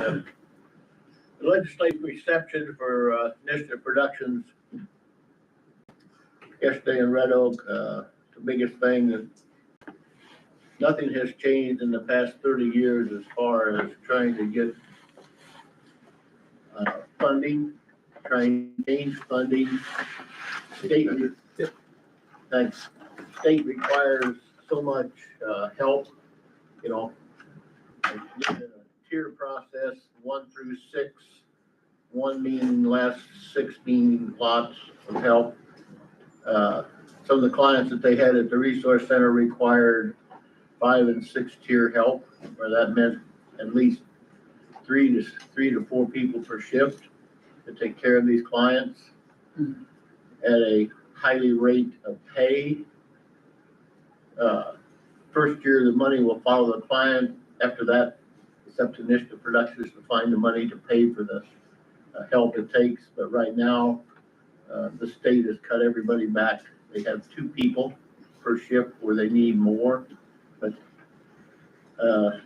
The legislative reception for Initiative Productions yesterday in Red Oak, the biggest thing that nothing has changed in the past 30 years as far as trying to get funding, trying to change funding. State requires so much help, you know, a tier process 1 through 6, 1 meaning less, 6 meaning lots of help. Some of the clients that they had at the Resource Center required 5 and 6 tier help, where that meant at least 3 to 4 people per shift to take care of these clients at a highly rate of pay. First year, the money will follow the client. After that, it's up to Initiative Productions to find the money to pay for the help it takes. But right now, the state has cut everybody back. They have 2 people per shift where they need more. But that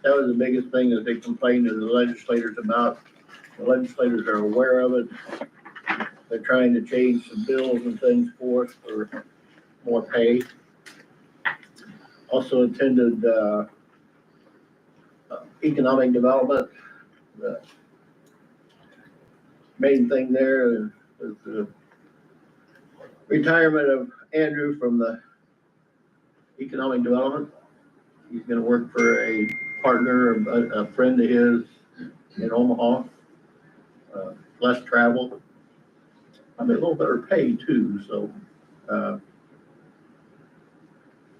was the biggest thing that they complained to the legislators about. The legislators are aware of it. They're trying to change some bills and things for us for more pay. Also attended economic development. The main thing there is the retirement of Andrew from the economic development. He's going to work for a partner, a friend of his in Omaha. Less travel. I mean, a little better pay too. So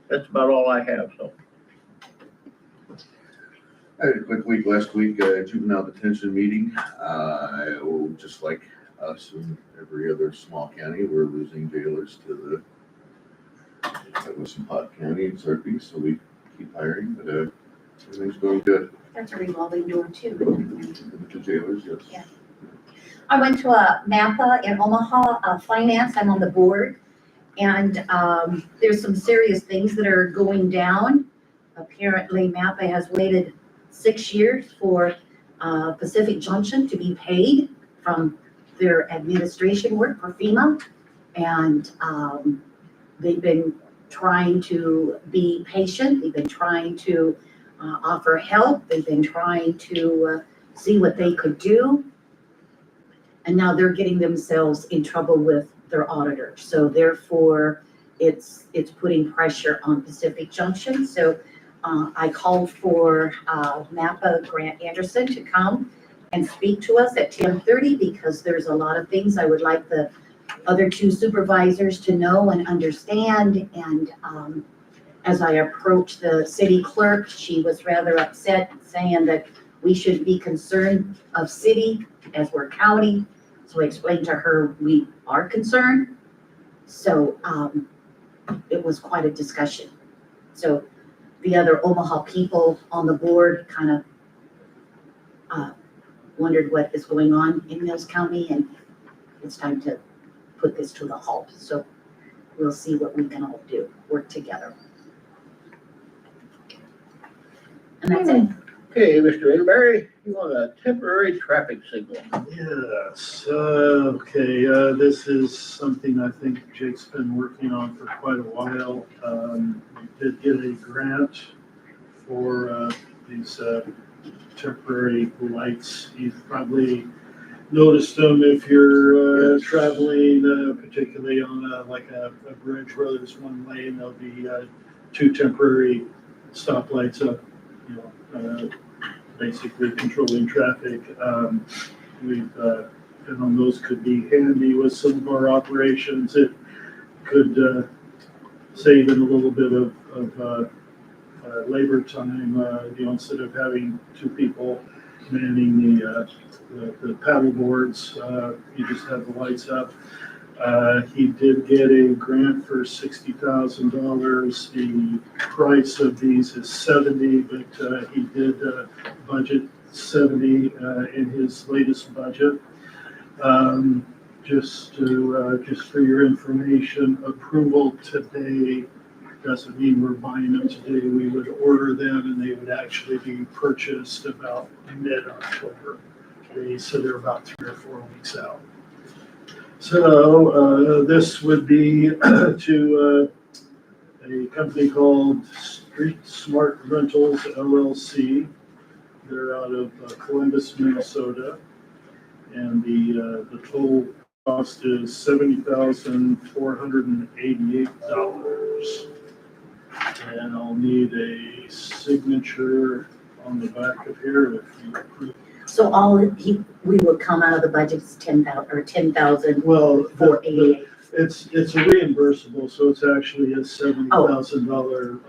that's about all I have. So I had a quick week last week, juvenile detention meeting. Just like us and every other small county, we're losing jailers to the Pot County and Sarpy, so we keep hiring, but everything's going good. That's a revolving door too. With the jailers, yes. Yeah. I went to a MAPA in Omaha, finance, I'm on the board, and there's some serious things that are going down. Apparently MAPA has waited 6 years for Pacific Junction to be paid from their administration work for FEMA, and they've been trying to be patient, they've been trying to offer help, they've been trying to see what they could do. And now they're getting themselves in trouble with their auditor. So therefore, it's putting pressure on Pacific Junction. So I called for MAPA Grant Anderson to come and speak to us at 10:30 because there's a lot of things I would like the other 2 supervisors to know and understand. And as I approached the city clerk, she was rather upset, saying that we should be concerned of city as we're county. So I explained to her we are concerned. So it was quite a discussion. So the other Omaha people on the board kind of wondered what is going on in Mills County, and it's time to put this to the halt. So we'll see what we can all do, work together. And that's it. okay, Mr. Avery, you want a temporary traffic signal? Yes, okay, this is something I think Jake's been working on for quite a while. We did get a grant for these temporary lights. You've probably noticed them if you're traveling, particularly on like a bridge where there's one lane, there'll be 2 temporary stoplights up, you know, basically controlling traffic. We've been on those, could be handy with some of our operations. It could save in a little bit of labor time, you know, instead of having 2 people manning the paddle boards, you just have the lights up. He did get a grant for $60,000. The price of these is $70,000, but he did budget $70,000 in his latest budget. Just for your information, approval today Doesn't mean we're buying them today. We would order them and they would actually be purchased about mid-October. So they're about 3 or 4 weeks out. So this would be to a company called Street Smart Rentals LLC. They're out of Columbus, Minnesota. And the total cost is $70,488. And I'll need a signature on the back of here if you approve. So we will come out of the budget's 10,000 or 10,000 Well, for AA. it's a reimbursable, so it's actually a $70,000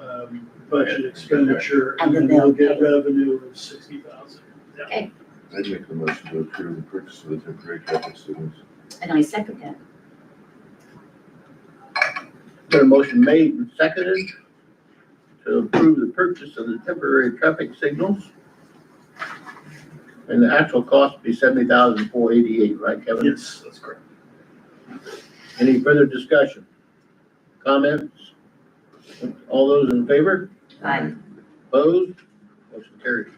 budget expenditure, And then and then we'll they'll get pay. revenue of 60,000. Okay, I'd make the motion to approve the purchase of the temporary traffic signals. and I second that. Got a motion made and seconded to approve the purchase of the temporary traffic signals. And the actual cost would be $70,488, right, Kevin? Yes, that's correct. Any further discussion? Comments? All those in favor? Aye. Opposed? Motion carries.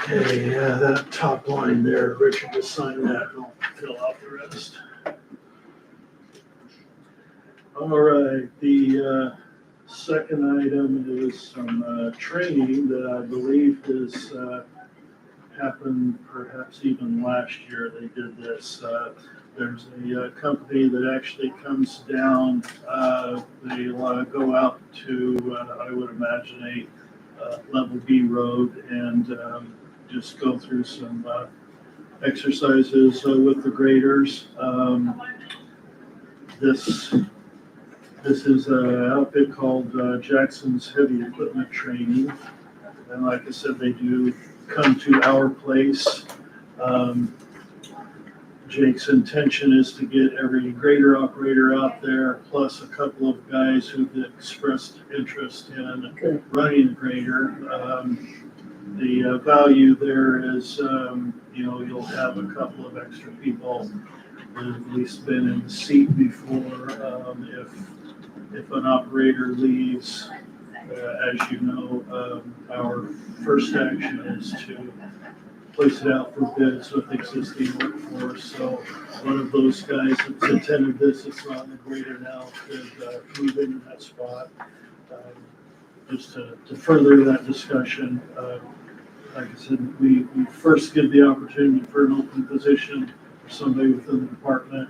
Okay, yeah, that top line there, Richard, just sign that, and I'll fill out the rest. All right, the second item is some training that I believe has happened perhaps even last year. They did this. There's a company that actually comes down. They'll go out to, I would imagine, a level B road and just go through some exercises with the graders. This is an outfit called Jackson's Heavy Equipment Training. And like I said, they do come to our place. Jake's intention is to get every grader operator out there, plus a couple of guys who've expressed interest in Good. running a grader. The value there is, you'll have a couple of extra people that have at least been in the seat before. If an operator leaves, as you know, our first action is to place it out for bids with existing workforce. So one of those guys that's attended this, it's not in the grader now, could move into that spot. Just to further that discussion, like I said, we first give the opportunity for an open position for somebody within the department.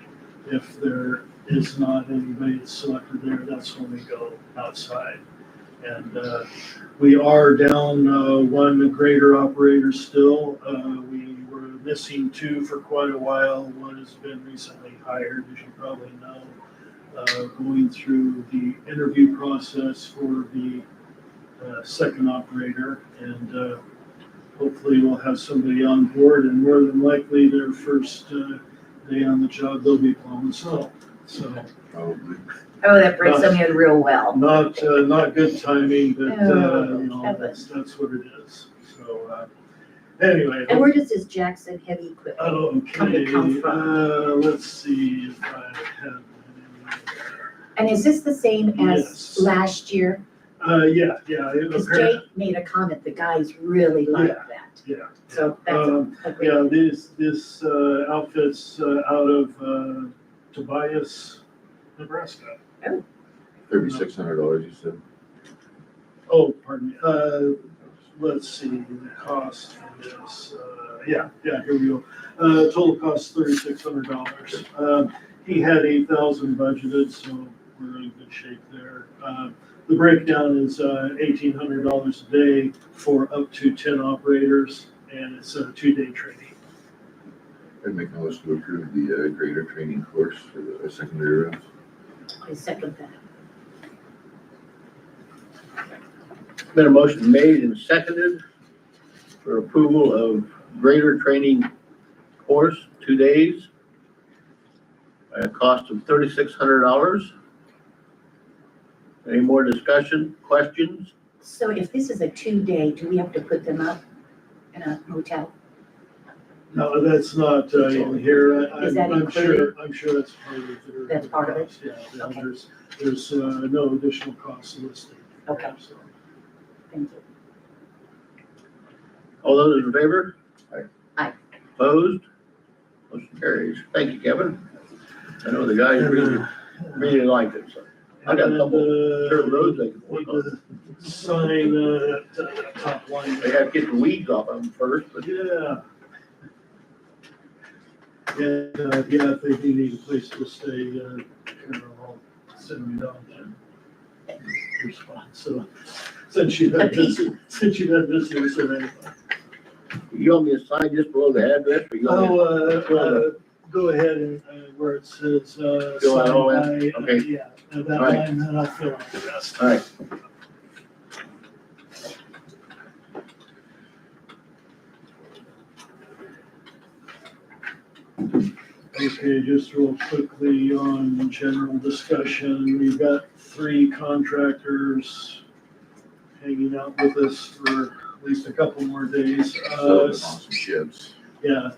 If there is not anybody that's selected there, that's when we go outside. And we are down one grader operator still. We were missing 2 for quite a while. One has been recently hired, as you probably know, going through the interview process for the second operator. And hopefully we'll have somebody on board, and more than likely their first day on the job, they'll be plowing snow. So Probably. Oh, that brings them in real well. not good timing, but Oh, that's what it is. So anyway. And where does this Jackson Heavy Equipment company come Okay, from? let's see if I have. And is this the same as Yes. last year? Yeah. Because Jake made a comment, the guys really like that. Yeah. So that's a great. Yeah, this outfit's out of Tobias, Nebraska. $3,600, you said? Oh, pardon me. Let's see, the cost for this. Yeah, here we go. Total cost $3,600. He had 8,000 budgeted, so we're in good shape there. The breakdown is $1,800 a day for up to 10 operators, and it's a 2-day training. I'd make a motion to approve the grader training course for the secondary roads. I second that. Been a motion made and seconded for approval of grader training course, 2 days, at a cost of $3,600. Any more discussion, questions? So if this is a 2-day, do we have to put them up in a hotel? No, that's not in here. Is that I'm included? I'm sure that's part of it. That's part of it? Yeah, Okay. there's no additional costs listed. Okay. So, Thank you. All those in favor? Aye. Aye. Opposed? Motion carries. Thank you, Kevin. I know the guys really liked it, so. I got a couple dirt roads they can work on. Sign that top line. They had to get the weeds off them first, but Yeah. And, yeah, if they do need a place to stay, I'll send them down to your spot. So since you've had visitors, so anyway. you want me to sign just below the address, or you want me Oh, go ahead and, where it says, Fill out all signed that? by, Okay. yeah, that All right. line, then I'll fill out the rest. All right. Okay, just real quickly on general discussion, we've got 3 contractors hanging out with us for at least a couple more days. So, on some sheds. Yeah,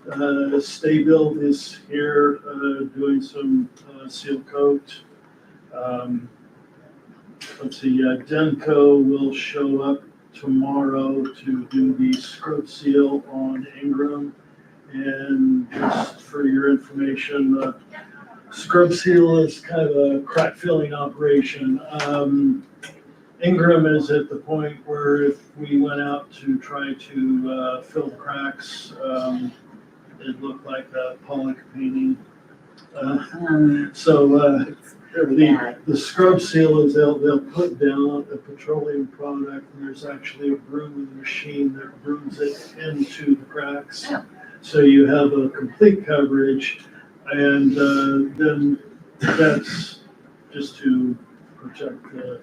Stay Built is here, doing some, seal coat. Let's see, Denko will show up tomorrow to do the scrub seal on Ingram. And just for your information, scrub seal is kind of a crack filling operation. Ingram is at the point where if we went out to try to fill the cracks, it looked like a Pollock painting. So the scrub seal is they'll put down a petroleum product, and there's actually a broom in the machine that brooms it into the cracks. Oh. So you have a complete coverage, and then that's just to protect the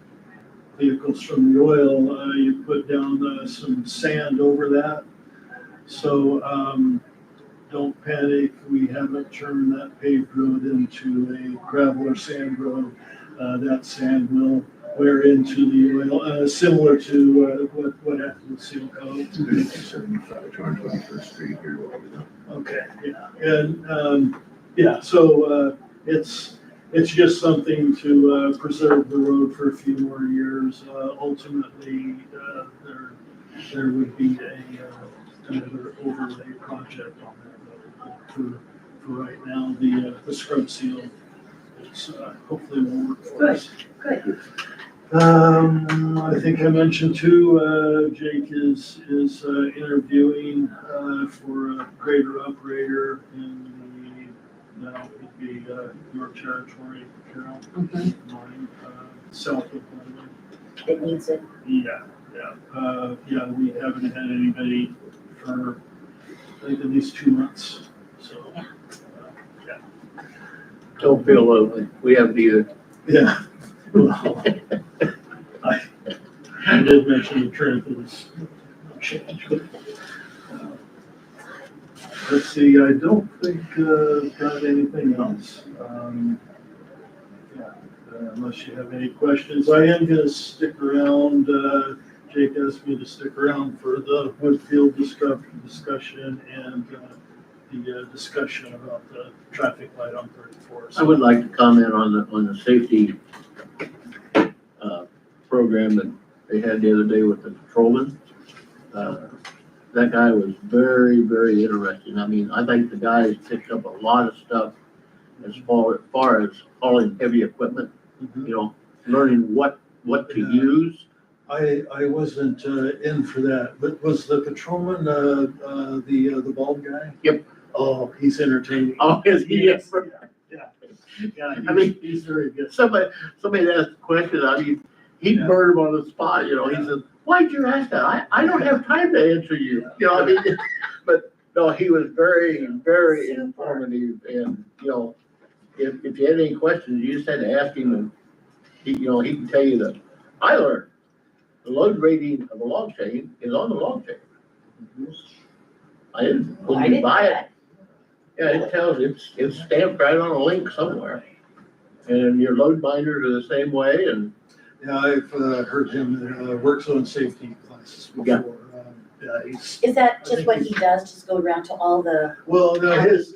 vehicles from the oil. You put down some sand over that. So don't panic, we haven't turned that paved road into a gravel or sand road. That sand will wear into the oil, similar to what happened with seal coat. 75, 221st Street here. Okay, yeah, and, yeah, so, it's just something to, preserve the road for a few more years. Ultimately, there would be another overlay project on that road. For right now, the scrub seal, it's, hopefully will work for us. Good. I think I mentioned too, Jake is interviewing, for a grader operator in that would be, your territory, Carol, Mhm. mine, south of Bowman. It needs it. Yeah, yeah, we haven't had anybody for, I think, at least 2 months, so. Yeah. Don't feel lonely. We have neither. Yeah. Well, I did mention the trend is changed. Let's see, I don't think, got anything else. Yeah, unless you have any questions, I am gonna stick around, Jake asked me to stick around for the Woodfield discussion and, the discussion about the traffic light on 34. I would like to comment on the safety program that they had the other day with the patrolman. That guy was very, very interesting. I mean, I think the guys picked up a lot of stuff as far as hauling heavy equipment, you know, learning what to Yeah. use. I wasn't in for that, but was the patrolman the bald guy? Yep. Oh, he's entertaining. Oh, is he? Yes, yeah, I mean, he's very good. Somebody asked a question, I mean, he'd Yeah. burn him on the spot, you know, he said, why'd you ask that? I don't have time to answer you, you know, I mean, but, no, he was very, very Super. informative, and, you know, if you had any questions, you just had to ask him, and he, you know, he can tell you that. I learned, the load rating of a log chain is on the log chain. When you buy it, yeah, it tells, it's stamped right on a link somewhere. And your load binders are the same way, and Yeah, I've heard him works on safety classes Yeah. before. he's, Is that I just think what he does, just go around to all the, well, no, his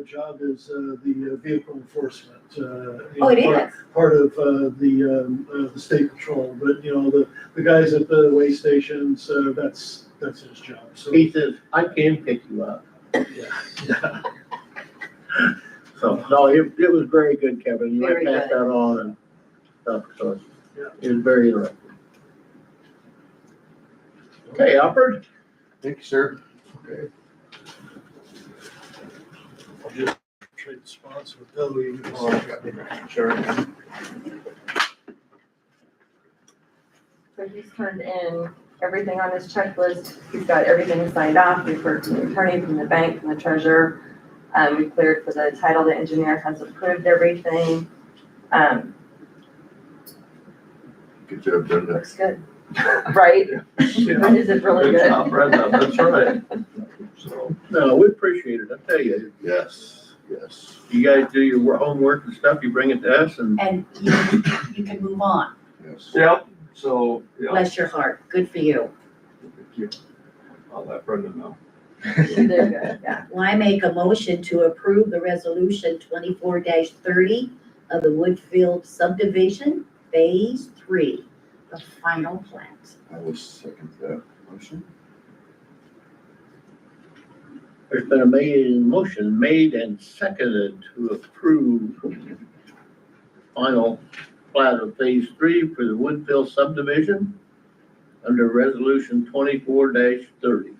job is the vehicle enforcement. oh, it is? Part of the state patrol, but you know, the guys at the way stations, that's his job, so. He says, I can pick you up. Yeah. So, no, it was very good, Kevin. You Very might pass good. that on and stuff, so Yeah. it was very interesting. Okay, Alfred? Thank you, sir. Okay. I'll just trade spots with Billy. Sure. So he's turned in everything on his checklist. He's got everything signed off. We've heard from the attorney, from the bank, from the treasurer. We cleared for the title. The engineer has approved everything. Good job, Brenda. Looks good. Right? Is it really good? job, Brenda, that's right. So, No, we appreciate it. I tell you, Yes, yes. you guys do your homework and stuff, you bring it to us and and you can move on. Yes. yep, so, yeah, Bless your heart. Good for you. thank you. I'll let Brenda know. They're good, yeah. Well, I make a motion to approve the resolution 24-30 of the Woodfield subdivision, phase 3, the final plat. I will second that motion. there's been a motion made and seconded to approve final plat of phase 3 for the Woodville subdivision under resolution 24-30.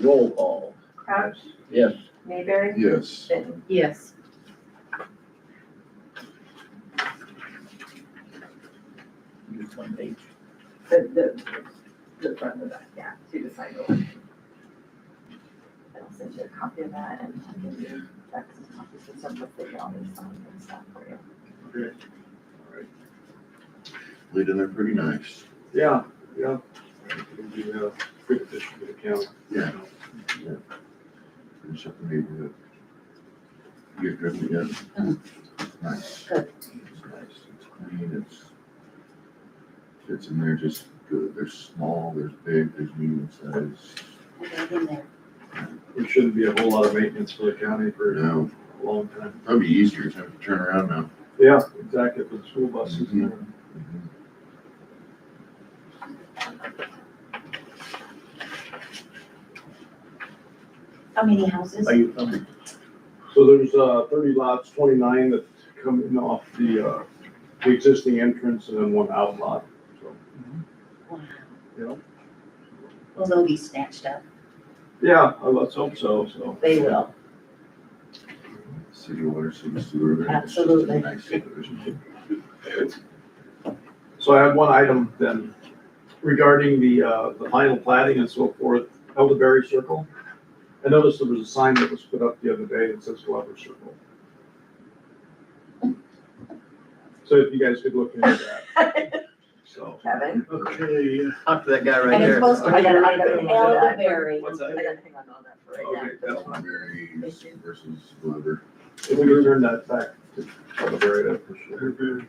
Roll call. Crouch, Yes. Mayberry, Yes. Benton. Yes. Just one page. The front and the back, yeah, so you decide one. I'll send you a copy of that and I'll give you text copies of some of the all these songs and stuff for you. Okay. All right. Laid in there pretty nice. Yeah, yeah. It'll be a good addition to the county. Yeah. Finish up the neighborhood. You get driven yet? Nice. Good. It's nice, it's clean, fits in there just good. There's small, there's big, there's medium size. Get in there. There shouldn't be a whole lot of maintenance for the county for No, a long time. probably easier to have to turn around now. Yeah, exactly, for the school buses and everything. How many houses? Are you coming? So there's 30 lots, 29 that come in off the existing entrance and then one out lot. So, Wow. yeah. Well, they'll be snatched up. Yeah, let's hope so, so. They will. City water, city sewer. it's just a Absolutely. Nice subdivision. So I have one item then regarding the final plating and so forth, Elderberry Circle. I noticed there was a sign that was put up the other day that says Glover Circle. So if you guys could look into that, so. Kevin? Okay, Talk to that guy right And it's there. supposed to be I gotta hang on to that. elderberry. What's I that? gotta hang on to that for right now. Okay, that's fine. Elderberry versus Glover. If we could turn that back to Elderberry, I'd appreciate it. they're very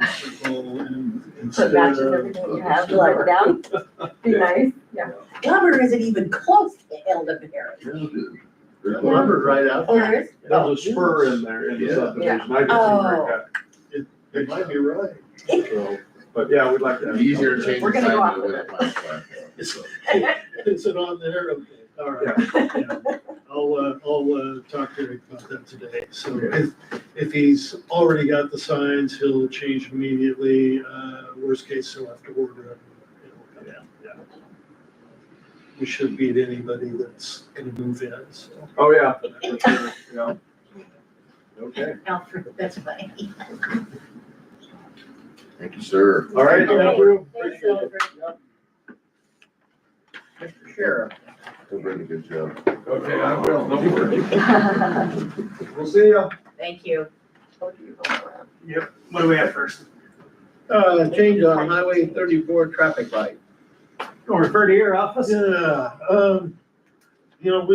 simple and So it instead matches of, everything you have, to write it down, be nice, yeah. Glover isn't even close to elderberry. There's Lumber's right out Oh, there. there is? There's a spur in there in the Yeah. subdivision, I just Oh. didn't it might be right. so, but yeah, we'd like to. have Easier to change We're the gonna go sign off than with with it. a flat flag. Is it on there? Okay, all right. Yeah. I'll talk to Eric about that today. So Okay. if he's already got the signs, he'll change immediately. Worst case, he'll have to order it. Yeah. We should beat anybody that's gonna move in, so. Oh, yeah, for sure, yeah. Okay, Alfred, that's funny. Thank you, sir. all right, thank you. Thanks, Alfred. Mr. Sheriff. You're doing a good job. Okay, I will, don't worry. We'll see ya. Thank you. Yep, what do we have first? Change on Highway 34 traffic light. Don't refer to your office? Yeah, you know,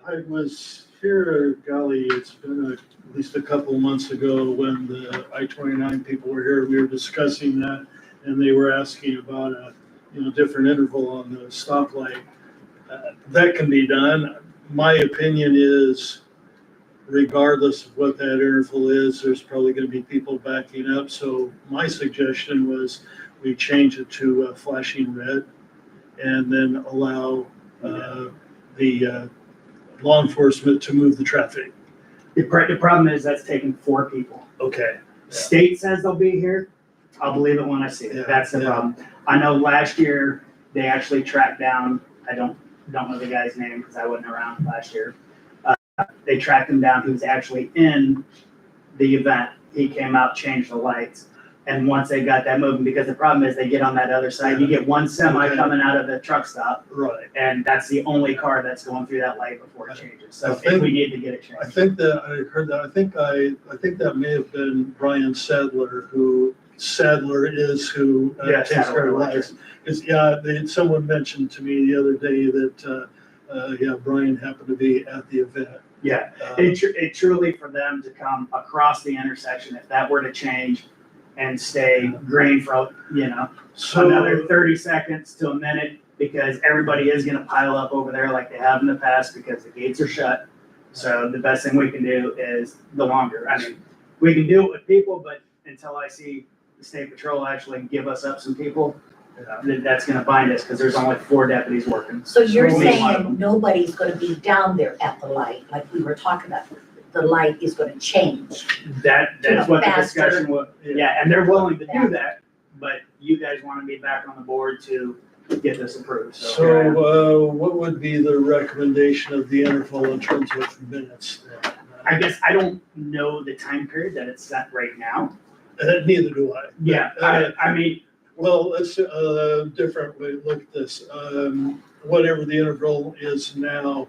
I was here, golly, it's been at least a couple of months ago when the I-29 people were here, we were discussing that, and they were asking about different interval on the stoplight. That can be done. My opinion is, regardless of what that interval is, there's probably gonna be people backing up. So my suggestion was we change it to flashing red and then allow the law enforcement to move the traffic. The problem is that's taking 4 people. Okay. State says they'll be here. I'll believe it when I see Yeah, it. That's the yeah. problem. I know last year they actually tracked down, I don't know the guy's name because I wasn't around last year. They tracked him down. He was actually in the event. He came out, changed the lights. And once they got that moving, because the problem is they get on that other side, you get one semi Okay. coming out of the truck stop, Right. and that's the only car that's going through that light before it changes. So I if think- we need to get it I changed. think that I heard that. I think that may have been Brian Sadler, who is who Yeah, takes care Sadler of Electric. lights. Someone mentioned to me the other day that, Brian happened to be at the event. Yeah, it truly for them to come across the intersection, if that were to change and stay green for, another 30 seconds to a minute, because everybody is gonna pile up over there like they have in the past because the gates are shut. So the best thing we can do is the longer. I mean, we can do it with people, but until I see the state patrol actually give us up some people, that's gonna bind us, because there's only 4 deputies working. So you're Only one of saying them. nobody's gonna be down there at the light, like we were talking about, the light is gonna change? That's what the Faster. discussion was, yeah, and they're willing to do that, but you guys wanna be back on the board to get this approved, so. here I am. So, what would be the recommendation of the interval in terms of minutes? I guess I don't know the time period that it's set right now. Neither do I. Yeah, I mean, Well, let's, different way to look at this. Whatever the interval is now,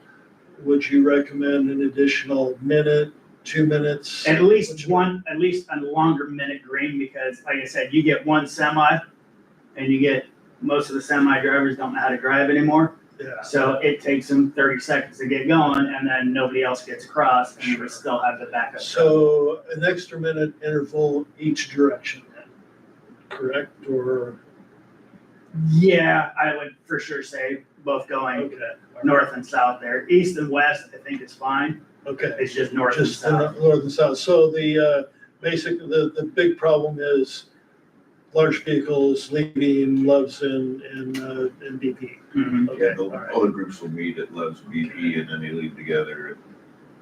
would you recommend an additional minute, 2 minutes? at least a longer minute green, because like I said, you get one semi and you get, most of the semi drivers don't know how to drive anymore. Yeah. So it takes them 30 seconds to get going, and then nobody else gets across, and we still have the backup. So an extra minute interval each direction then, correct, or? Yeah, I would for sure say both going Okay. north and south there. East and west, I think is fine. Okay, It's just north and just the south. north and south. So the, basically, the big problem is large vehicles leaving Loves and BP. Mhm. Yeah, all right. all the groups will meet at Love's BP and then they leave together.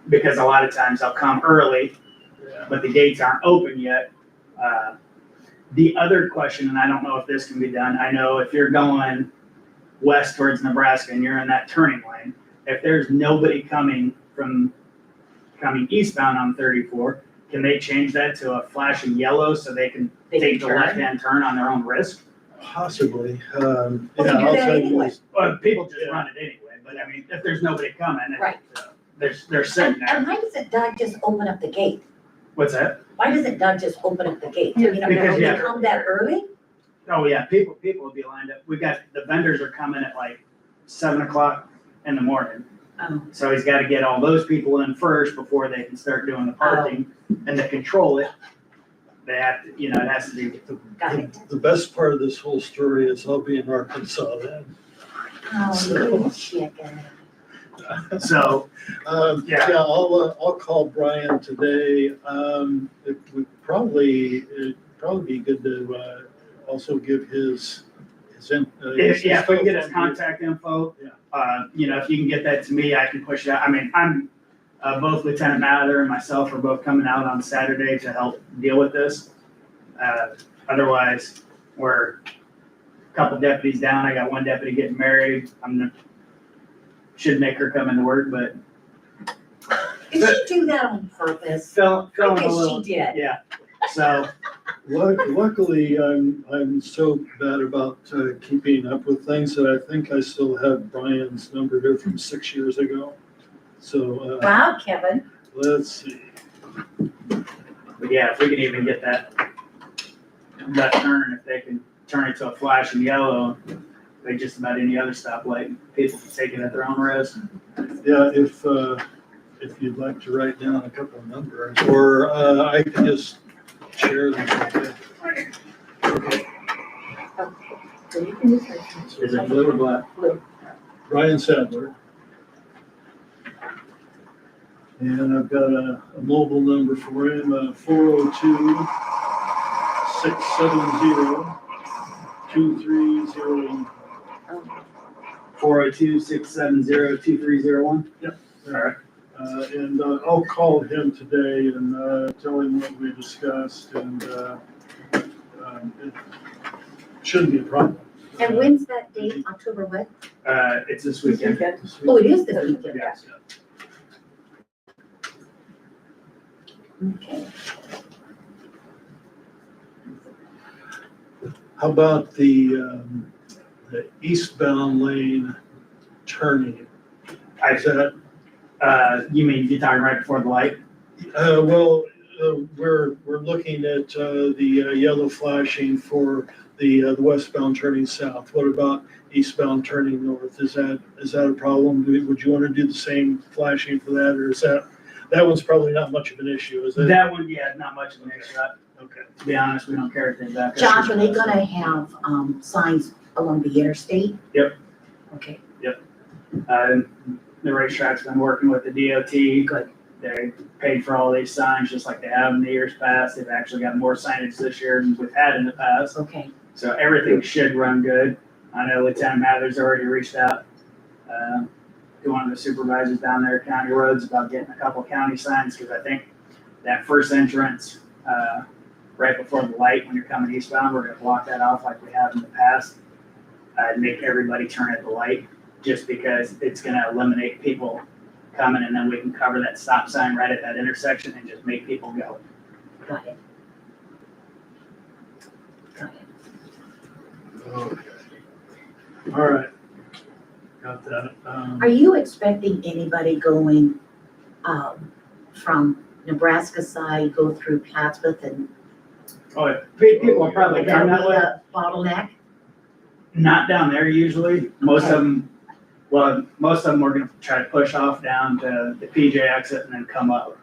Because a lot of times they'll come early, Yeah. but the gates aren't open yet. The other question, and I don't know if this can be done, I know if you're going west towards Nebraska and you're in that turning lane, if there's nobody coming eastbound on 34, can they change that to a flashing yellow so they can They take the turn? left-hand turn on their own risk? Possibly. Well, you do I'll that tell you anyway. this. Well, people just run it anyway, but I mean, if there's nobody coming, Right. they're sitting And there. why doesn't Doug just open up the gate? What's that? Why doesn't Doug just open up the gate? You know, Because, when yeah. they come that early? Oh, yeah, people will be lined up. The vendors are coming at like 7:00 in the morning. Oh. So he's gotta get all those people in first before they can start doing the parking. And to control it, they have to, it has to be, Got it. The best part of this whole story is I'll be in Arkansas then. Oh, you chicken. so, Yeah, I'll call Brian today. It'd probably be good to, also give his if we can get his phone. contact info, Yeah. if you can get that to me, I can push it out. I mean, I'm, both Lieutenant Mather and myself are both coming out on Saturday to help deal with this. Otherwise, we're a couple deputies down. I got one deputy getting married. Should make her come into work, but Did she do that on purpose? feeling I a guess little, she did. yeah. So, Luckily, I'm so bad about keeping up with things that I think I still have Brian's number here from 6 years ago. So, Wow, Kevin. let's see. but yeah, if we can even get that left turn, if they can turn it to a flashing yellow, like just about any other stoplight, people can take it at their own risk. Yeah, if you'd like to write down a couple of numbers, or I can just share them with you. So you can just. Is it blue or black? Ryan Sadler. And I've got a mobile number for him, 402-670-2301. 402-670-2301? All right. And I'll call him today and tell him what we discussed, and it shouldn't be a problem. And when's that date, October what? It's this weekend. Oh, it is this weekend. Yes. Okay. How about the eastbound lane turning? Is that, You mean you're talking right before the light? we're looking at the yellow flashing for the westbound turning south. What about eastbound turning north? Is that a problem? Would you want to do the same flashing for that, or is that one's probably not much of an issue, is it? That one, yeah, not much of an issue. Okay. To be honest, we don't care if they back up. Josh, are they gonna have, signs along the interstate? Yep. Okay, The racetrack's been working with the DOT. Good. They paid for all these signs just like they have in the years past. They've actually got more signage this year than we've had in the past. okay. So everything should run good. I know Lieutenant Mather's already reached out to one of the supervisors down there at County Roads about getting a couple county signs, because I think that first entrance right before the light when you're coming eastbound, we're gonna block that off like we have in the past. And make everybody turn at the light, just because it's gonna eliminate people coming, and then we can cover that stop sign right at that intersection and just make people go. Got it. Got it. Okay. All right. Got that. Are you expecting anybody going, from Nebraska side, go through Plattsmouth and Oh, yeah. People are probably that'll down that be way. a bottleneck? Not down there usually. Most of them we're gonna try to push off down to the PJ exit and then come up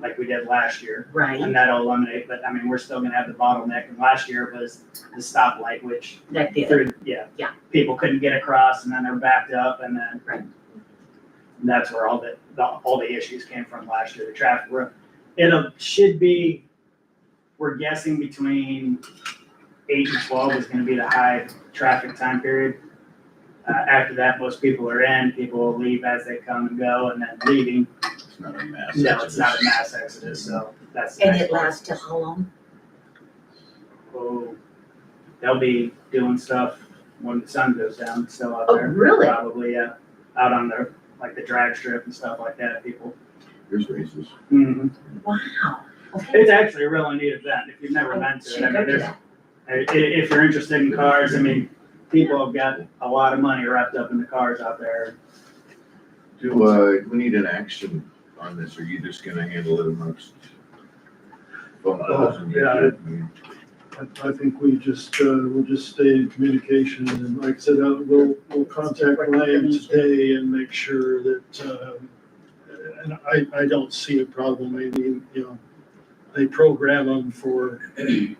like we did last year. Right, And that'll eliminate, but I mean, we're still gonna have the bottleneck. And last year it was the stoplight, which that did. through, Yeah. people couldn't get across, and then they're backed up, and then Right. that's where all the issues came from last year, the traffic. Should be, we're guessing between 8 and 12 is gonna be the high traffic time period. After that, most people are in, people will leave as they come and go, and then leaving. It's not a mass. No, it's not a mass exodus, so that's. the And next it part. lasts till how long? Oh, they'll be doing stuff when the sun goes down, still out Oh, there. really? Probably, yeah, out on the, like the drag strip and stuff like that, people. Here's races. Wow, okay. It's actually a really neat event, if you've never been to it. I mean, if you're interested in cars, I mean, people have got a lot of money wrapped up in the cars out there. Do we need an action on this, or are you just gonna handle it amongst phone calls and? Yeah. I think we just, we'll just stay in communication, and like I said, we'll contact Ryan today and make sure that, and I don't see a problem. I mean, they program them for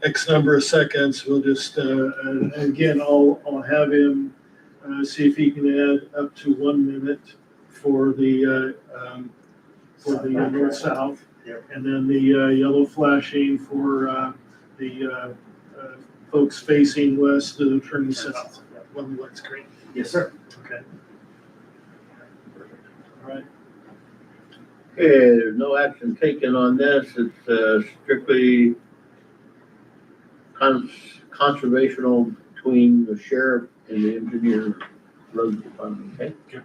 X number of seconds. We'll just, and again, I'll have him, see if he can add up to 1 minute for the north-south. Yep. And then the yellow flashing for the folks facing west turning south. One light's green. Yes, sir. Okay. All right. Okay, there's no action taken on this. It's strictly conservational between the sheriff and the engineer road department, okay?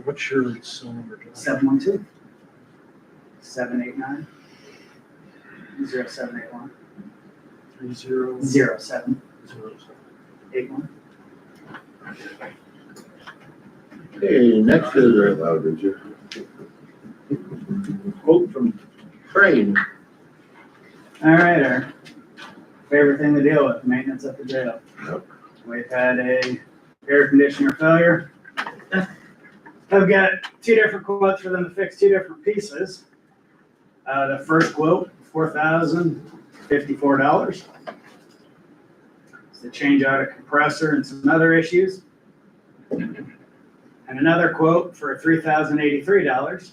What's your cell number? 712 789 0781 30. 0781. Okay, next is Very a loud, did you? quote from Crane. All right, our favorite thing to deal with, maintenance at the jail. Yep. We've had a air conditioner failure. I've got 2 different quotes for them to fix 2 different pieces. The first quote, $4,054. to change out a compressor and some other issues. And another quote for $3,083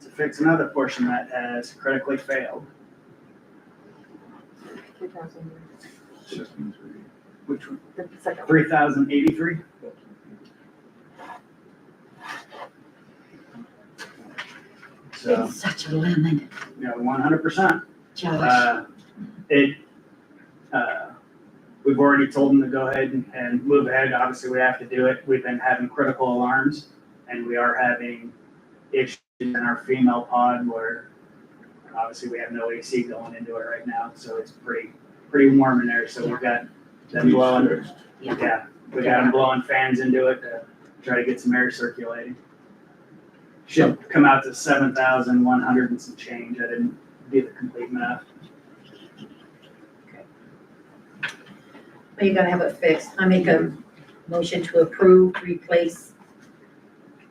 to fix another portion that has critically failed. 2,000. Which one? The second one. 3,083. So, It's such a lemon, 100%. Josh. We've already told them to go ahead and move ahead. Obviously, we have to do it. We've been having critical alarms and we are having issues in our female pod where obviously we have no AC going into it right now. So it's pretty warm in there. So we've got them blowing, yeah, we got them blowing fans into it to try to get some air circulating. Should come out to 7,100 and some change. I didn't do the complete math. But you gotta have it fixed. I make a motion to approve, replace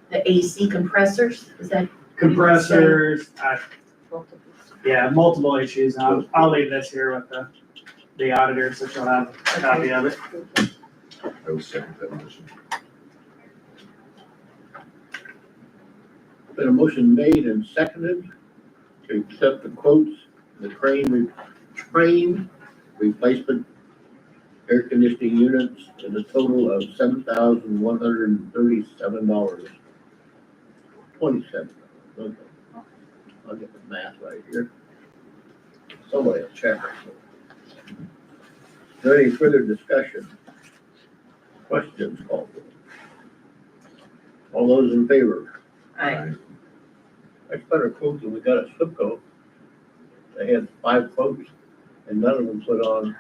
the AC compressors. Is that? Compressors, Multiple. yeah, multiple issues. I'll leave this here with the auditor, so she'll have a copy of it. I will second that motion. Been a motion made and seconded to accept the quotes, the crane replacement air conditioning units in a total of $7,137.27. Okay. I'll get the math right here. Somebody will check. Is there any further discussion? Questions called for? All those in favor? Aye. That's better quote than we got at Slipco. They had 5 quotes and none of them put on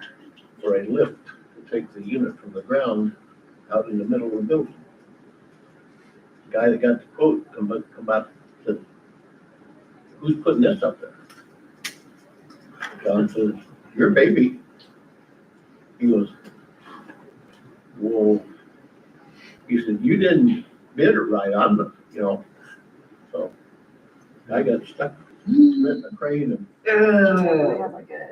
for a lift to take the unit from the ground out in the middle of the building. The guy that got the quote come out and said, "Who's putting this up there?" John says, "Your baby." He goes, "Well," he said, "you didn't bid it right, I'm the, so I got stuck with the crane and They have like a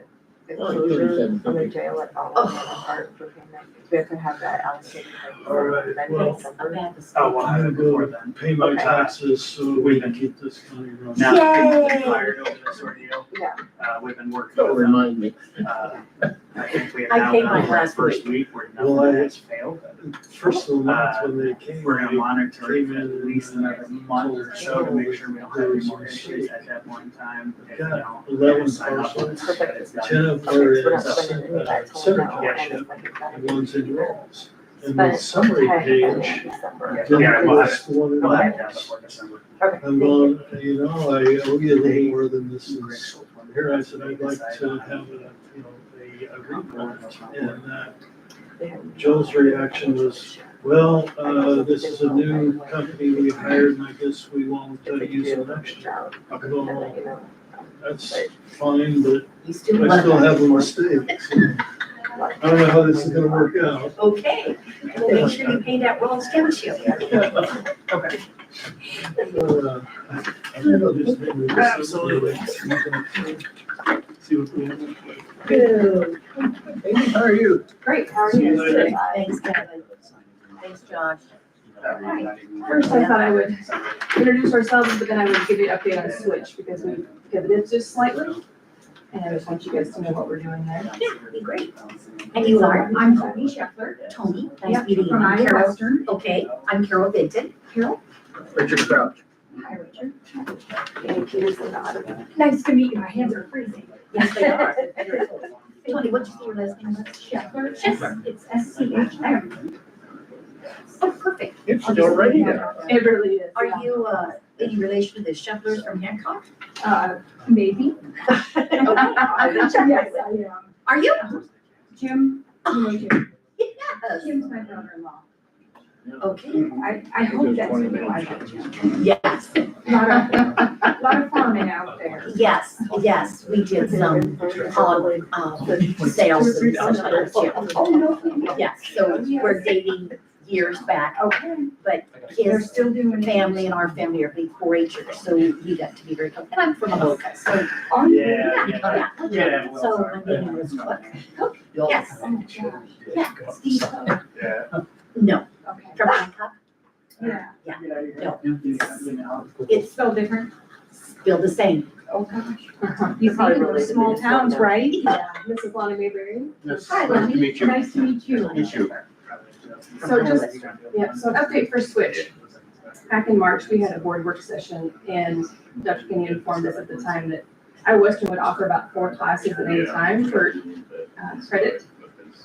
Oh, closure 37. on the jail at all of them apart for payment. We have to have that allocated. All right, well, I'm at the. Oh, well, I'm I gonna have it before go then. pay my Okay. taxes so we can keep this county running. Now, it's been Yay! fired over this ordeal. Yeah. We've been working don't with them. remind me. I think we have I now paid gone mine over our last first week where Well, nothing I- has failed. First of the month when they came. We're gonna monitor it came for in at least another month or so to make sure we don't have any more issues at that point in time. If, you know, 11 sign off on it, parcels. that it's done. 10 of them Okay, are so we're in not spending any of that till center now, yeah, and it's like it's gotta and be one's in rolls. And spent the summary by page, December. Yeah, didn't we'll have list the one in We'll have it rolls. done before December. Okay, I'm thank you. going, I owe you a little more than this is. Here I said, I'd like to have a report. And They have- Joe's reaction was, well, this is a new company we hired and I guess we won't use them next year. And then, you know, That's fine, but You still I love still have a it. mistake. So I don't know how this is gonna work out. Okay, well, make sure you pay that Rolls Township. Okay. I think I'll just maybe this- Absolutely. See what we have. Good. Amy, how are you? Great, how are See you you? later. Thanks, Kevin. Thanks, Josh. First, I thought I would introduce ourselves, but then I would give you an update on Switch because we pivoted just slightly. And I just want you guys to know what we're doing there. Yeah, that'd be great. And you are? I'm Tony Scheffler. Tony, nice Yep, meeting you. from I'm Iowa Carol. Western. Okay, I'm Carol Vinton. Carol? Richard Crouch. Hi, Richard. And Peter's in the auditor. Nice to meet you. My hands are freezing. Yes, they are. Tony, what'd you say your last name was? Scheffler. Scheffler. It's SCHR. Oh, perfect. It's still ready now. It really is. Are yeah. you, any relation to the Schefflers from Hancock? Maybe. Yes, I am. Are you? Jim, you know Jim. Yes. Jim's my brother-in-law. Okay, I hope that's who I know Jim. yes, Lot of farming out there. yes, we did some sales and such like that, yeah. Oh, no. Yes, so we're dating years back, Okay. but They're his still doing it. family and our family are big 4-H'ers, so we got to be very close. And I'm from Avoca, so. Yeah. Yeah. So my name was Cook. Yes. Oh, gosh. Yeah. Steve. Yeah. No, Okay. from Hancock. Yeah. It's So different. still the same. Oh, gosh. You see probably in those related to small me, towns, so- right? Yeah. This is Lonnie Mayberry. Yes, Hi, nice to Lonnie. meet you. Nice to meet you. Meet you. So just, yeah, so an update for Switch. Back in March, we had a board work session and Dr. Kenny informed us at the time that Iowa Western would offer about 4 classes at any time for credit,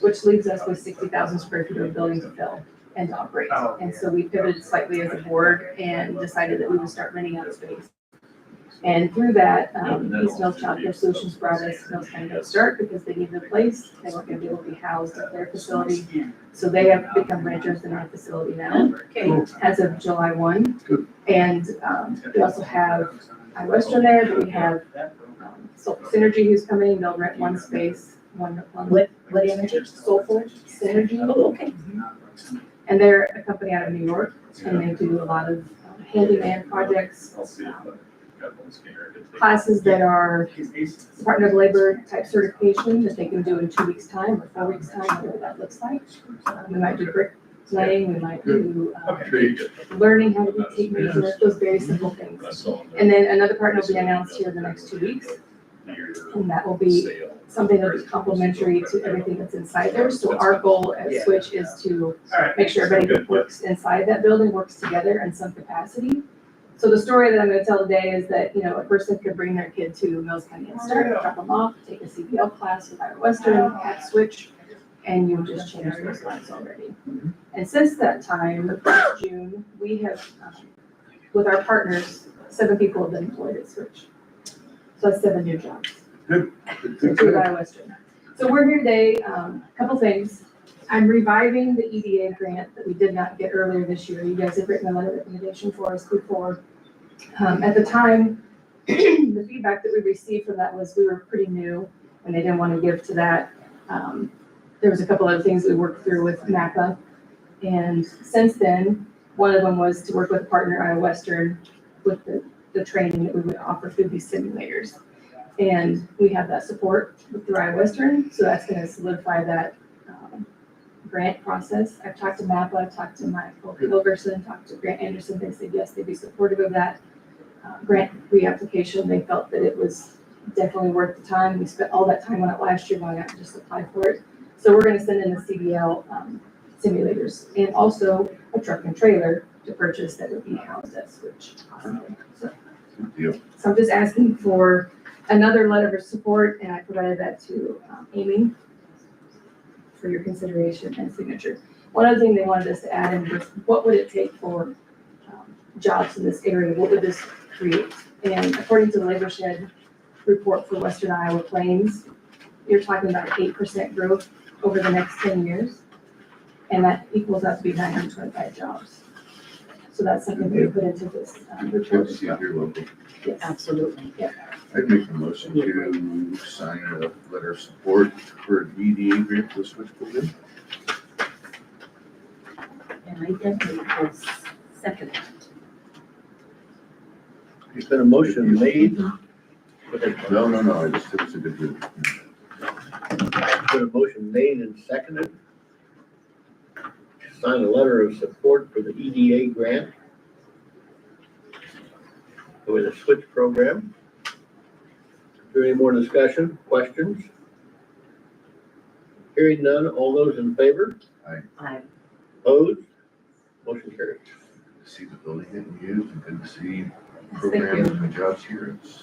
which leaves us with 60,000 square feet of a building to fill and to operate. And so we pivoted slightly as a board and decided that we would start renting out space. And through that, East Mills Child Care Solutions brought us Mills County Head Start because they needed a place. They weren't gonna be able to be housed at their facility. So they have become renters in our facility now, as of July 1. Good. And we also have Iowa Western there, but we have Soulful Synergy who's coming. They'll rent one space, one. What energy? Soulful Synergy. Oh, okay. And they're a company out of New York, and they do a lot of handyman projects, classes that are Department of Labor type certification that they can do in 2 weeks' time or 4 weeks' time, whatever that looks like. We might do brick laying, we might do learning how to do tape measure, those very simple things. And then another partner will be announced here in the next 2 weeks, and that will be something that is complementary to everything that's inside there. So our goal at Switch is to make sure everybody that works inside that building works together in some capacity. So the story that I'm gonna tell today is that, you know, a person could bring their kid to Mills County Head Start, drop them off, take a CBL class with Iowa Western at Switch, and you would just change those lives already. And since that time, last June, we have, with our partners, 7 people have been employed at Switch. So that's 7 new jobs. Good. So to Iowa Western. So we're here today, couple things. I'm reviving the EDA grant that we did not get earlier this year. You guys have written a letter of recommendation for us before. At the time, the feedback that we received from that was we were pretty new and they didn't want to give to that. There was a couple other things we worked through with MAPA. And since then, one of them was to work with a partner, Iowa Western, with the training that we would offer through these simulators. And we have that support through Iowa Western, so that's gonna solidify that grant process. I've talked to MAPA, I've talked to Michael Hilgerson, talked to Grant Anderson, they said yes, they'd be supportive of that grant reapplication. They felt that it was definitely worth the time. We spent all that time on it last year, why not just apply for it? So we're gonna send in the CDL simulators and also a truck and trailer to purchase that would be housed at Switch possibly. Good deal. So I'm just asking for another letter of support, and I provided that to Amy for your consideration and signature. One other thing they wanted us to add in was what would it take for jobs in this area? What would this create? And according to the Labor Shed report for Western Iowa Plains, you're talking about 8% growth over the next 10 years. And that equals out to be 925 jobs. So that's something we put into this Good report to as see well. you here local. Yes. Absolutely. I'd make a motion to sign a letter of support for an EDA grant for the Switch program. And I definitely will second that. There's been a motion made. No, I just think it's a good deal. There's been a motion made and seconded. To sign a letter of support for the EDA grant with the Switch program. Is there any more discussion, questions? Hearing none, all those in favor? I Opposed? Motion carries. To see the building getting used and good to see Thank you. programs and jobs here. It's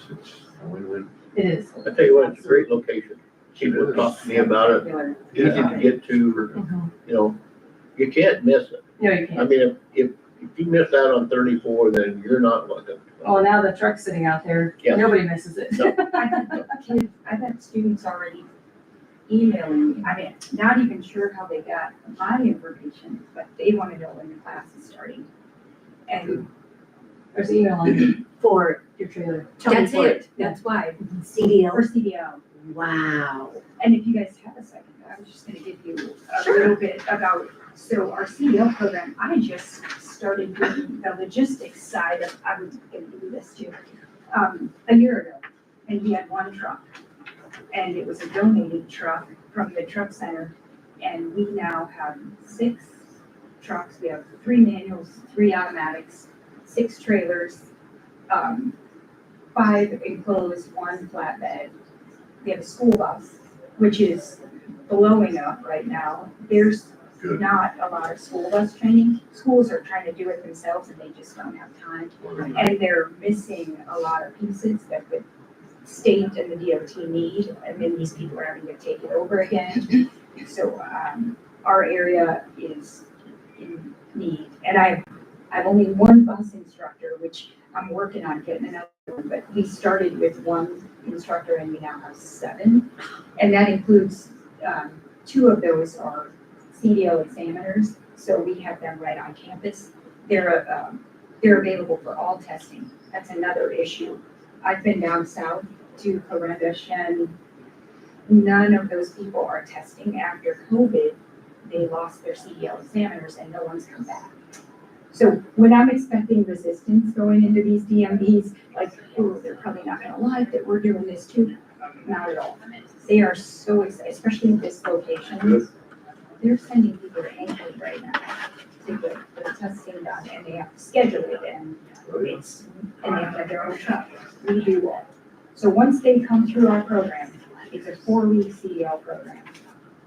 a win-win. It is. I tell you what, it's a great location. People talk to me about it, easy to get to, you know, you can't miss it. No, you I can't. mean, if you miss out on 34, then you're not looking. Oh, now the truck's sitting out there. Yeah. Nobody misses it. No. I've had students already emailing me, I mean, not even sure how they got my information, but they want to know when the class is starting. And There's email on for your trailer. that's it, that's why, CDL. for CDL. Wow. And if you guys have a second, I was just gonna give you a little bit about So our CDL program, I just started doing the logistics side of, I was gonna do this too, a year ago. And we had one truck. And it was a donated truck from the truck center. And we now have 6 trucks. We have 3 manuals, 3 automatics, 6 trailers, 5 enclosed, 1 flatbed. We have a school bus, which is blowing up right now. There's Good. not a lot of school bus training. Schools are trying to do it themselves and they just don't have time. And they're missing a lot of pieces that the state and the DOT need, and then these people are having to take it over again. So, our area is in need. And I've only one bus instructor, which I'm working on getting another one, but we started with 1 instructor and we now have 7. And that includes, 2 of those are CDL examiners, so we have them right on campus. They're available for all testing. That's another issue. I've been down south to Corundish and none of those people are testing. After COVID, they lost their CDL examiners and no one's come back. So when I'm expecting resistance going into these DMVs, like, oh, they're probably not gonna like that we're doing this too, not at all. They are so excited, especially in this location. They're sending people to Anchorage right now to get the testing done, and they have to schedule it, and they have to have their own truck. We do all. So once they come through our program, it's a 4-week CDL program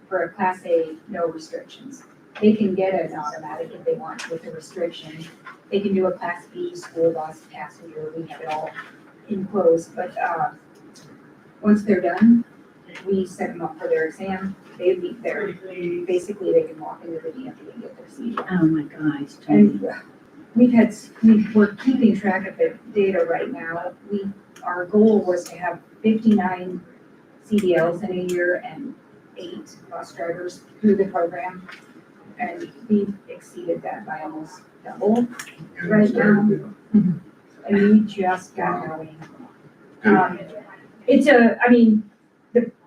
for a Class A, no restrictions. They can get an automatic if they want with a restriction. They can do a Class B school bus passenger. We have it all enclosed, but once they're done, we set them up for their exam. They leave there. Basically, they can walk into the DMV and get their CDL. Oh my gosh. And we're keeping track of the data right now. Our goal was to have 59 CDLs in a year and 8 bus drivers through the program. And we've exceeded that by almost double right now. And we just got going.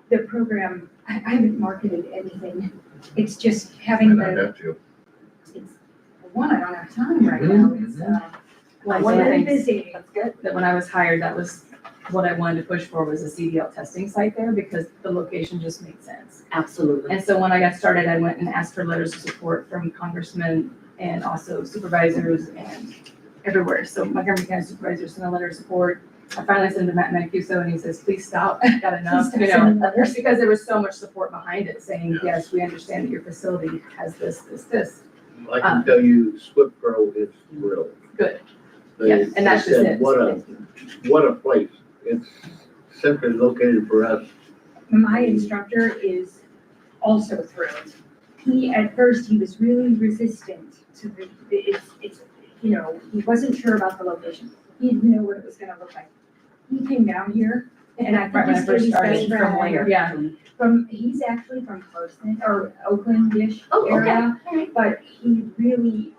The program, I haven't marketed anything. It's just having it's one, I don't have time right now. It's, Well, I'm one of the very things busy. That's good. That when I was hired, that was what I wanted to push for was a CDL testing site there because the location just made sense. Absolutely. And so when I got started, I went and asked for letters of support from congressmen and also supervisors and everywhere. So Montgomery County supervisor sent a letter of support. I finally sent him to Matt Mancuso and he says, please stop, got enough, Please stop sending letters. because there was so much support behind it saying, Yes. yes, we understand that your facility has this. I can tell you, Swift Pro is thrilled. Good. They- Yes, and that's they just said, it. What a place. It's simply located for us. My instructor is also thrilled. At first, he was really resistant to it's, he wasn't sure about the location. He didn't know what it was gonna look like. He came down here and I Right when I think first he's started, best From friend. where? Yeah. He's actually from Carson or Oakland-ish Oh, okay. area, but he really,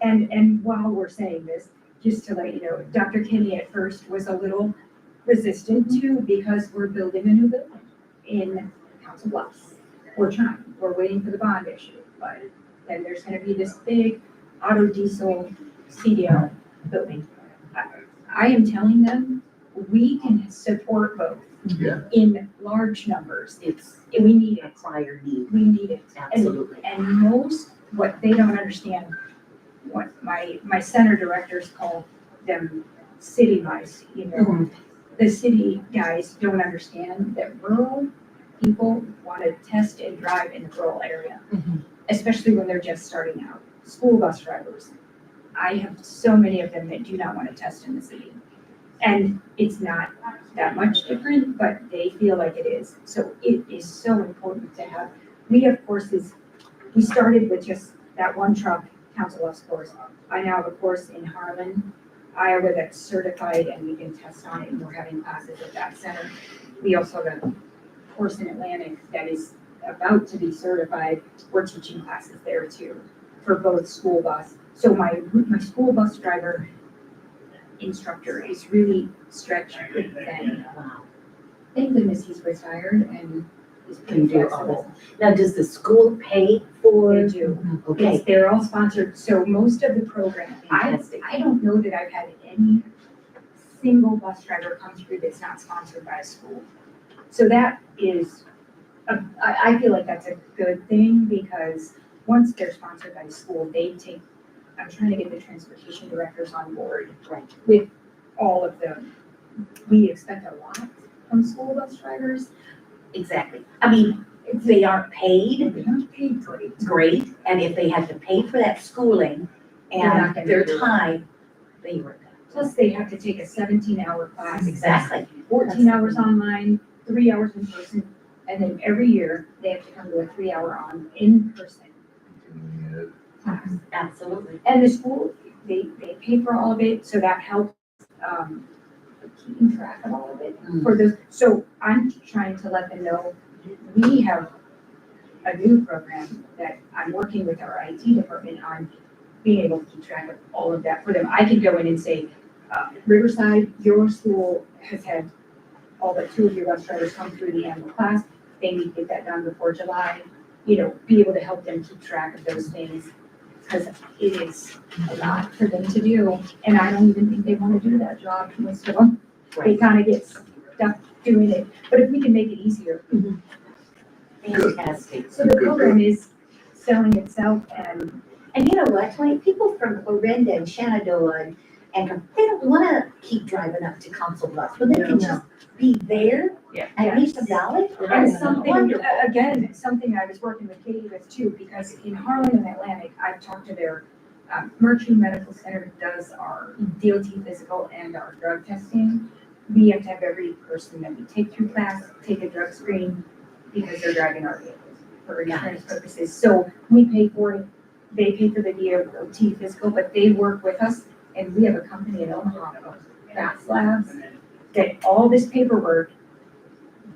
and while we're saying this, just to let you know, Dr. Kinney at first was a little resistant too, because we're building a new building in Council Bluffs. We're waiting for the bond issue, but then there's gonna be this big auto diesel CDL building. I am telling them, we can support both. Yeah. In large numbers, we need it, Acquire need, we need it. absolutely. And most, what they don't understand, what my center directors call them city mice, The city guys don't understand that rural people want to test and drive in the rural area, especially when they're just starting out. School bus drivers. I have so many of them that do not want to test in the city. And it's not that much different, but they feel like it is. So it is so important to have, we have courses, we started with just that one truck, Council Bluffs course. I now have a course in Harlan, Iowa that's certified and we can test on it and we're having classes at that center. We also have a course in Atlantic that is about to be certified. We're teaching classes there too for both school bus. So my school bus driver instructor is really stretched thin. Wow. Thank goodness he's retired and You can do all this. Now, does the school pay for? They do. Okay, Yes, they're all sponsored, so most of the programs, Fantastic. I don't know that I've had any single bus driver come through that's not sponsored by a school. So that is, I feel like that's a good thing, because once they're sponsored by the school, they take, I'm trying to get the transportation directors on board. Right. With all of them. We expect a lot from school bus drivers. exactly. I mean, if they aren't paid, They aren't paid great. great, and if they had to pay for that schooling They're not and gonna their do it. time, they were. Plus, they have to take a 17-hour class. Exactly. 14 hours online, 3 hours in person, and then every year, they have to come to a 3-hour in-person class. Absolutely. And the school, they pay for all of it, so that helps, keeping track of all of it for those. So I'm trying to let them know, we have a new program that I'm working with our IT department on being able to keep track of all of that for them. I can go in and say, Riverside, your school has had all but 2 of your bus drivers come through the annual class. They need to get that done before July, be able to help them keep track of those things. Because it is a lot for them to do, and I don't even think they want to do that job, most of them. They kind of get stuck doing it, but if we can make it easier. Fantastic. So the program is selling itself, and And you know what, Tony, people from Orinda and Shenandoah and they don't wanna keep driving up to Council Bluffs, but they can just be there Yeah. at least a valley. And something, Wonderful. again, something I was working with Katie with too, because in Harlan and Atlantic, I've talked to their, Mercury Medical Center does our DOT physical and our drug testing. We have to have every person that we take through class, take a drug screen, because they're driving our vehicles for insurance purposes. So we pay for it, they pay for the DOT physical, but they work with us, and we have a company in Omaha called Fast Labs, that all this paperwork,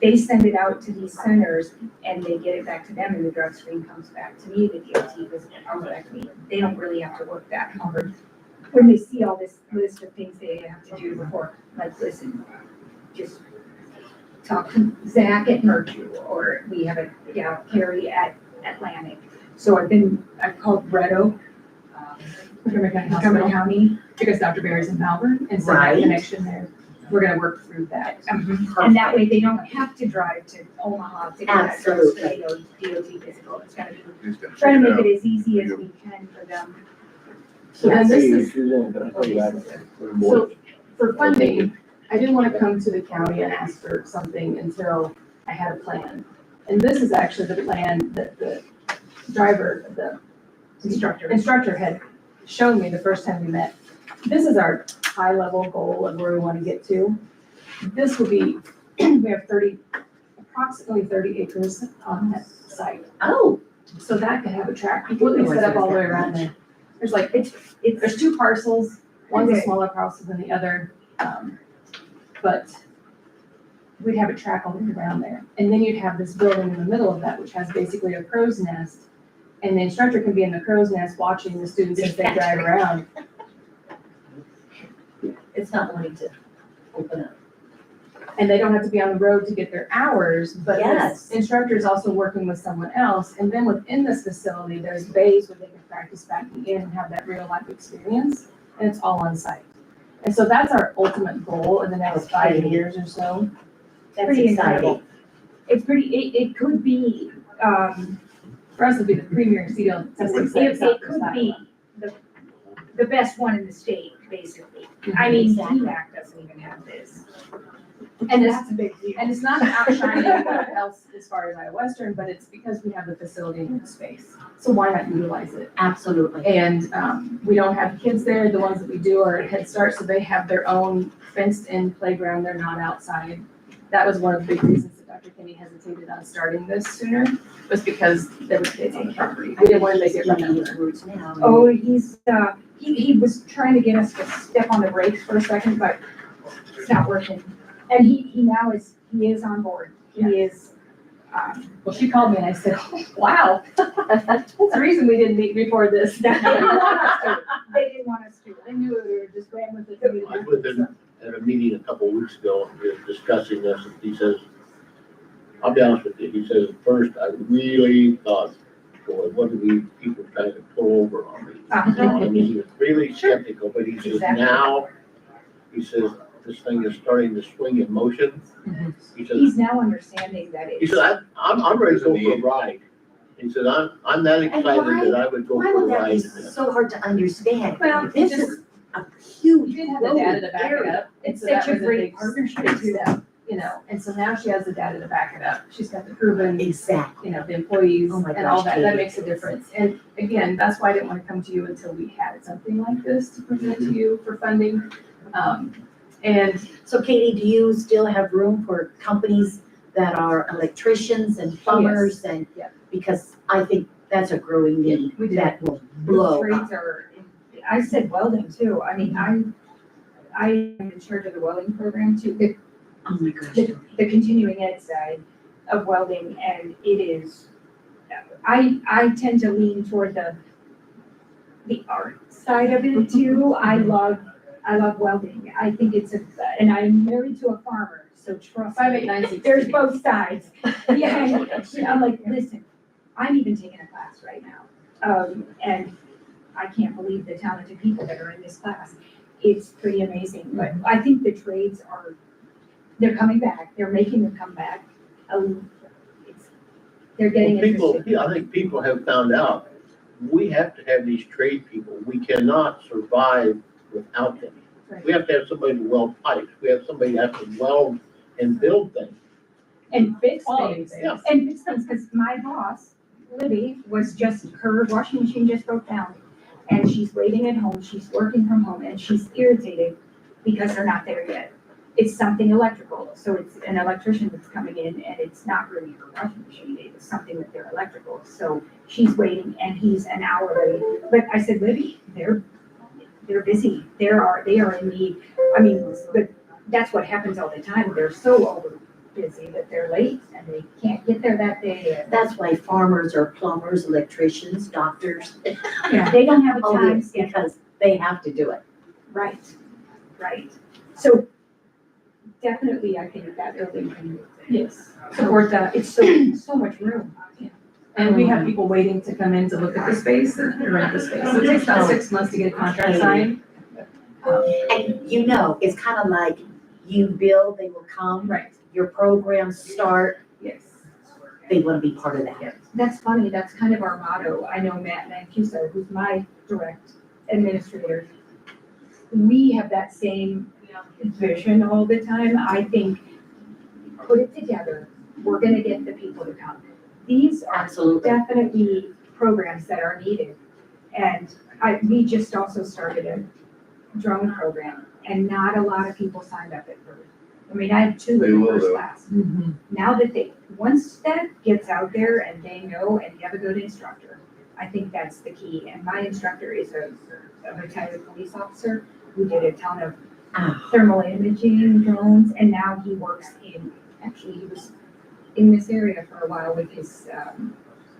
they send it out to these centers and they get it back to them, and the drug screen comes back to me, the DOT physical comes back to me. They don't really have to work that hard. When they see all this list of things they have to do before, like, listen, just talk to Zach at Mercu, or we have a gal, Carrie at Atlantic. So I've called Bredo, Montgomery County Montgomery Hospital, County, because Dr. Barry's in Malvern, and so that Right. connection there, we're gonna work through that. and that way they don't have to drive to Omaha to get that drug screen or DOT physical. It's gonna be, You just gotta trying to check it make it as easy as we can for them. So then this Hey, is, Suzanne, can I call you back? so for funding, I didn't want to come to the county and ask for something until I had a plan. And this is actually the plan that the driver, the instructor had shown me the first time we met. This is our high-level goal of where we want to get to. This will be, we have approximately 30 acres on that site. Oh, So that could have a track completely set up all the way around there. There's like, there's 2 parcels, one's a Okay. smaller parcel than the other. But we'd have a track all the way around there. And then you'd have this building in the middle of that, which has basically a crow's nest. And the instructor can be in the crow's nest watching the students as they drive around. it's not wanting to open up. And they don't have to be on the road to get their hours, but Yes. this instructor is also working with someone else. And then within this facility, there's bays where they can practice backing in and have that real life experience. And it's all on site. And so that's our ultimate goal in the next 5 Okay. years or so. That's Pretty exciting. incredible. It could be, For us, it'd be the premier CDL testing site. it could be the best one in the state, basically. I mean, Exactly. DMAC doesn't even have this. And it's, That's a big deal. and it's not outshining anyone else as far as Iowa Western, but it's because we have the facility and the space. So why not utilize it? Absolutely. And we don't have kids there. The ones that we do are at Head Start, so they have their own fenced-in playground. They're not outside. That was one of the big reasons that Dr. Kinney hesitated on starting this sooner, was because there were kids on the property. We didn't want to make it run His over. roots now. Oh, he was trying to get us to step on the brakes for a second, but it's not working. And he is on board. He is, Well, she called me and I said, oh, wow, that's the reason we didn't meet before this. they didn't want us to. They didn't want us to. They knew we were just ran with it. I was with him at a meeting a couple of weeks ago, we were discussing this, and he says, I'll be honest with you, he says, at first, I really thought, boy, what are these people trying to pull over on me? You know, I mean, he was really skeptical, but he says, Exactly. now, he says, this thing is starting to swing in motion. He says, He's now understanding that he it's. said, I'm ready to go for a ride. He said, I'm that excited that I would go Why for a would that be ride. so hard to understand? Well, This just- is a huge. She didn't have the data to back it up. It's so that such a was great big- partnership big too. step, you know, and so now she has the data to back it up. She's got the proven, Exactly. you know, the employees Oh my and all gosh, that. That Katie. makes a difference. And again, that's why I didn't want to come to you until we had something like this to present to you for funding. And So Katie, do you still have room for companies that are electricians and plumbers and? Yeah. Because I think that's a growing need we did. that will blow up. Trades are, I said welding too. I mean, I'm in charge of the welding program too, Oh my gosh. the continuing ed side of welding, and it is, I tend to lean toward the art side of it too. I love welding. I think it's and I'm married to a farmer, so trust me. 5896. There's both sides. Yeah, I'm like, listen, I'm even taking a class right now. And I can't believe the talented people that are in this class. It's pretty amazing, but I think the trades they're coming back. They're making them come back. They're getting Well, people, interested. I think people have found out, we have to have these trade people. We cannot survive without them. Right. We have to have somebody to weld pipes. We have somebody that has to weld and build things. And fix Quality things. Yeah. And fix things, because my boss, Libby, her washing machine just broke down. And she's waiting at home, she's working from home, and she's irritated because they're not there yet. It's something electrical, so it's an electrician that's coming in, and it's not really her washing machine, it's something with their electrical. So she's waiting, and he's an hour late. But I said, Libby, they're busy, they are in need. I mean, but that's what happens all the time, they're so over busy that they're late, and they can't get there that day. That's why farmers are plumbers, electricians, doctors. Yeah, they don't have a All time this schedule. because they have to do it. Right, right. So definitely, I think that building can, yes, support that. It's so much room. And we have people waiting to come in to look at the space and rent the space. So it takes about 6 months to get a contract signed. And you know, it's kind of like you build, they will come. Right, Your programs start, yes. they want to be part of that. That's funny. That's kind of our motto. I know Matt Mancuso, who's my direct administrator. We have that same vision all the time. I think, put it together. We're gonna get the people to come. These are Absolutely. definitely programs that are needed. And we just also started a drone program, and not a lot of people signed up at first. I mean, I had 2 They in the will, first though. class. Now that once that gets out there and they know, and you have a good instructor, I think that's the key. And my instructor is a retired police officer who did a ton of thermal imaging drones, and now he works actually he was in this area for a while with his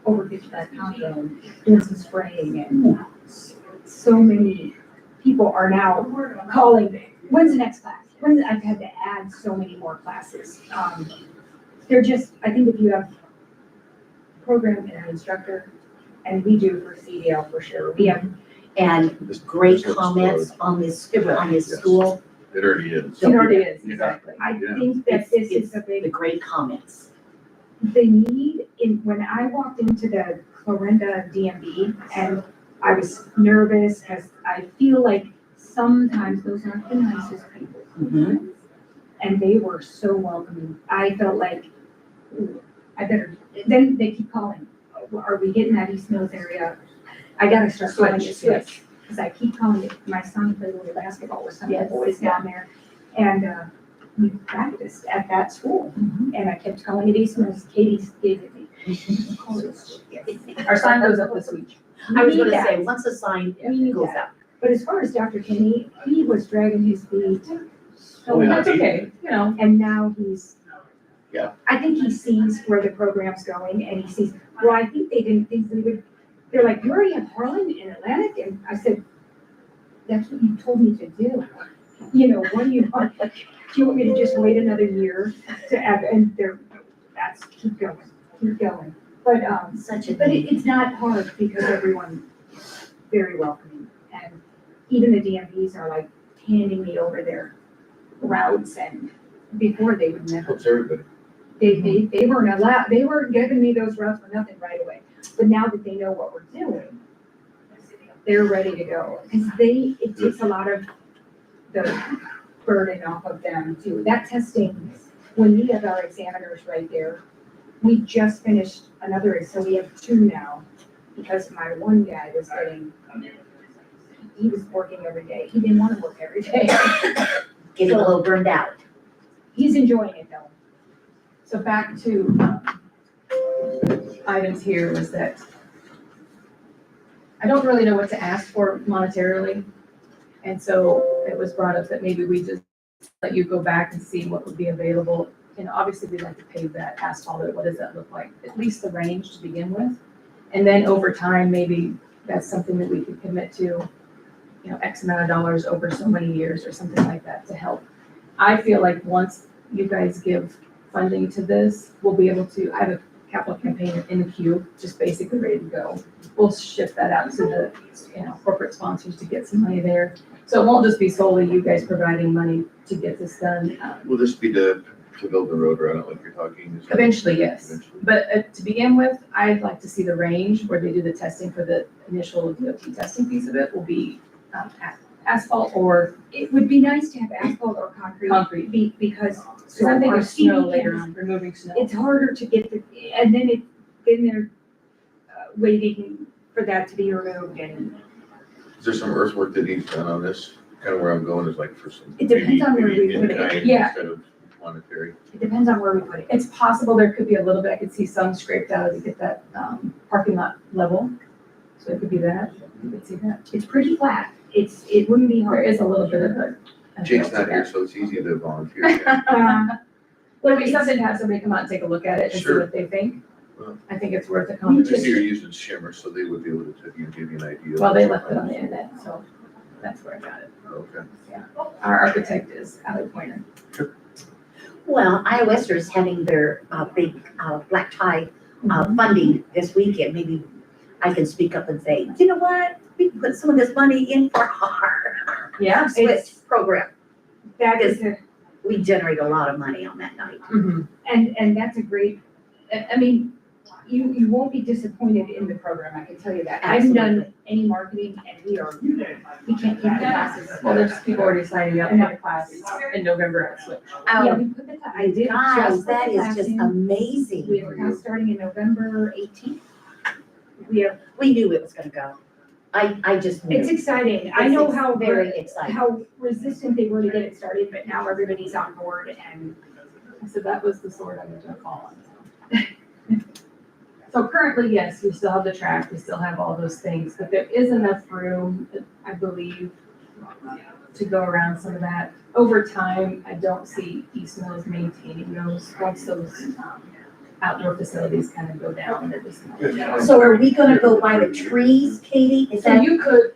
over 55-pound drone, doing some spraying, and so many people are now calling, when's the next class? I've had to add so many more classes. They're just, I think if you have a program and an instructor, and we do for CDL for sure, we have, And This- great this comments on this school, It already is. It already is, Yeah. exactly. I Yeah. think that this is a the big, great comments. the need when I walked into the Clarinda DMV, and I was nervous, because I feel like sometimes those aren't the nicest people. Mhm. And they were so welcoming. I felt like, ooh, I better, then they keep calling. Are we getting that East Mills area? I gotta start calling it switch, because I keep calling it, my son played a little basketball with some of the Yes. boys down there. And, we practiced at that school, and I kept calling it East Mills. Katie gave it me. Our sign goes up this week. I was We gonna need say, that. once a sign We need goes that. up. But as far as Dr. Kinney, he was dragging his feet. Oh, yeah. That's okay, you know. And now he's. Yeah. I think he sees where the program's going, and he sees, well, I think they didn't think we would, they're like, you already have Harlan in Atlantic, and I said, that's what you told me to do. You know, what do you want me to just wait another year to have, and they're that's, keep going. But, Such a but thing. it's not hard because everyone's very welcoming. And even the DMVs are like handing me over their routes, and before they would never, Helps everybody. they weren't allowed, they weren't giving me those routes for nothing right away. But now that they know what we're doing, they're ready to go. Because it takes a lot of the burden off of them too. That testing, when we have our examiners right there, we just finished another, so we have 2 now. Because my one guy was he was working every day. He didn't want to work every day. Getting a little burned out. He's enjoying it though. So back to items here was that I don't really know what to ask for monetarily. And so it was brought up that maybe we just let you go back and see what would be available. And obviously we'd like to pave that asphalt. What does that look like? At least the range to begin with. And then over time, maybe that's something that we could commit to, X amount of dollars over so many years or something like that to help. I feel like once you guys give funding to this, we'll be able to, I have a capital campaign in the queue, just basically ready to go. We'll shift that out to the, corporate sponsors to get some money there. So it won't just be solely you guys providing money to get this done. Will this be to build the road around it like you're talking? Is that- Eventually, yes. Eventually. But to begin with, I'd like to see the range where they do the testing for the initial DOT testing piece of it will be asphalt or It would be nice to have asphalt or concrete. concrete. Because. Because I'm our thinking snow CD later cans, on, removing snow. It's harder to get and then they're waiting for that to be removed, and Is there some earthwork that needs done on this? Kind of where I'm going is like for some. It depends on where maybe we in put it. kind Yeah. Instead of monetary. it depends on where we put it. It's possible there could be a little bit, I could see some scraped out to get that parking lot level. So it could be that, you could see that. It's pretty flat. It wouldn't be There hard. is a little bit of a. Jake's not here, so it's easy to volunteer. But it'd be something to have somebody come out and take a look at it and see Sure. what they think. Well, I think it's worth a I see conversation. you're using shimmer, so they would be able to give you an idea. Well, they left it on the internet, so that's where I got it. Okay. Our architect is Ally Pointer. Well, iOSers is having their big black tie funding this weekend. Maybe I can speak up and say, you know what? We can put some of this money in for our Yeah. Switch program. That is, We generate a lot of money on that night. and that's a great, I mean, you won't be disappointed in the program, I can tell you that. I've done any marketing and we can't keep the classes. Well, there's people already signing up for the class in November at Switch. Yeah, we put I did. Guys, just put that the is class just in. amazing. We have a class starting in November 18th. We knew it was gonna go. I just knew. It's exciting. I know how Very exciting. how resistant they were to get it started, but now everybody's on board and So that was the sword I was gonna fall on. So currently, yes, we still have the track, we still have all those things, but there is enough room, I believe, to go around some of that. Over time, I don't see East Mills maintaining those, once those outdoor facilities kind of go down, they're just. So are we gonna go by the trees, Katie? Is So that, you could,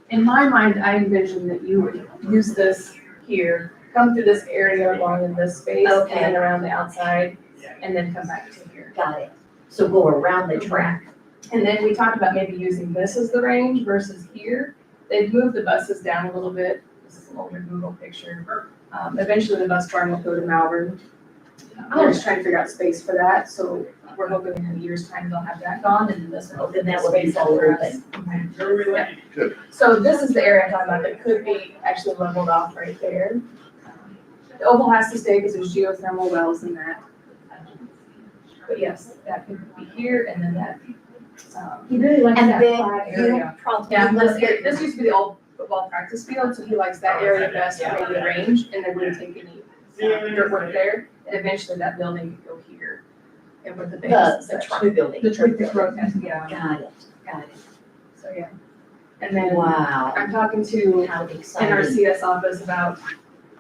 in my mind, I envision that you would use this here, come through this area along in this space, and Okay. then around the outside, and then come back to here. got it. So go around the track. And then we talked about maybe using this as the range versus here. They've moved the buses down a little bit. This is an older Google picture. Eventually the bus barn will go to Malvern. We're just trying to figure out space for that, so we're hoping in a year's time they'll have that gone, and then this will open Then that that will be space up for all us. Good. So this is the area I'm talking about that could be actually leveled off right there. The oval has to stay because there's geothermal wells in that. But yes, that could be here and then that. he really likes And that then flat you area. probably. Yeah, this used to be the old football practice field, so he likes that area best for maybe the range, and then wouldn't take any dirt work there. And eventually that building could go here. And with the base. The truck building. The truck building, yeah, Got it. so yeah. And then Wow, I'm talking to how in our exciting. CS office about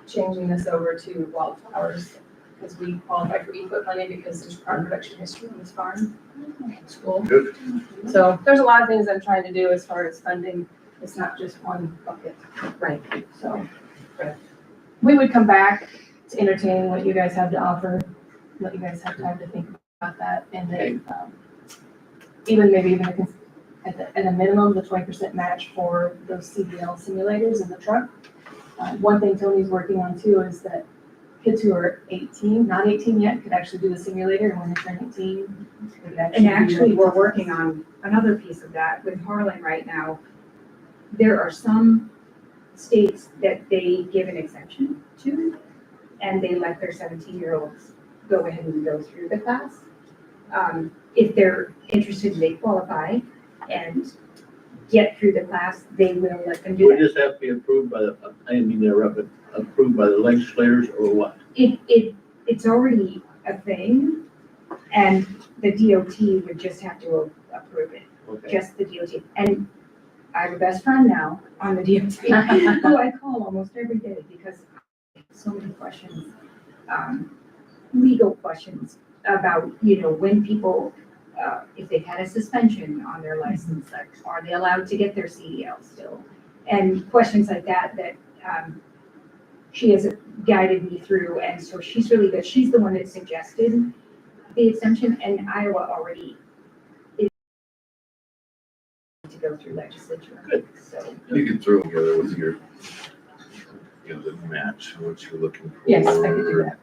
changing this over to wildflowers, because we qualify for equip money because there's crop production history on this farm. School. Good. So there's a lot of things I'm trying to do as far as funding. It's not just one bucket. Right. So we would come back to entertain what you guys have to offer. let you guys have time to think about that, and then, even maybe even at a minimum, the 20% match for those CDL simulators in the truck. One thing Tony's working on too is that kids who are 18, not 18 yet, could actually do the simulator, and when they turn 18, they could And actually, we're do- working on another piece of that with Harlan right now. There are some states that they give an exemption to, and they let their 17-year-olds go ahead and go through the class. If they're interested and they qualify and get through the class, they will let them do Would that. this have to be approved by the, I didn't mean to interrupt, but approved by the legislators or what? It's already a thing, and the DOT would just have to approve it, Okay. just the DOT. And I have a best friend now on the DOT, who I call almost every day because I have so many questions, legal questions about, when people, if they've had a suspension on their license, like, are they allowed to get their CDL still? And questions like that, she has guided me through, and so she's really good. She's the one that suggested the exemption, and Iowa already is to go through legislature. Good. So, You can throw together with your, the match, what you're looking for. Yes, I could do that.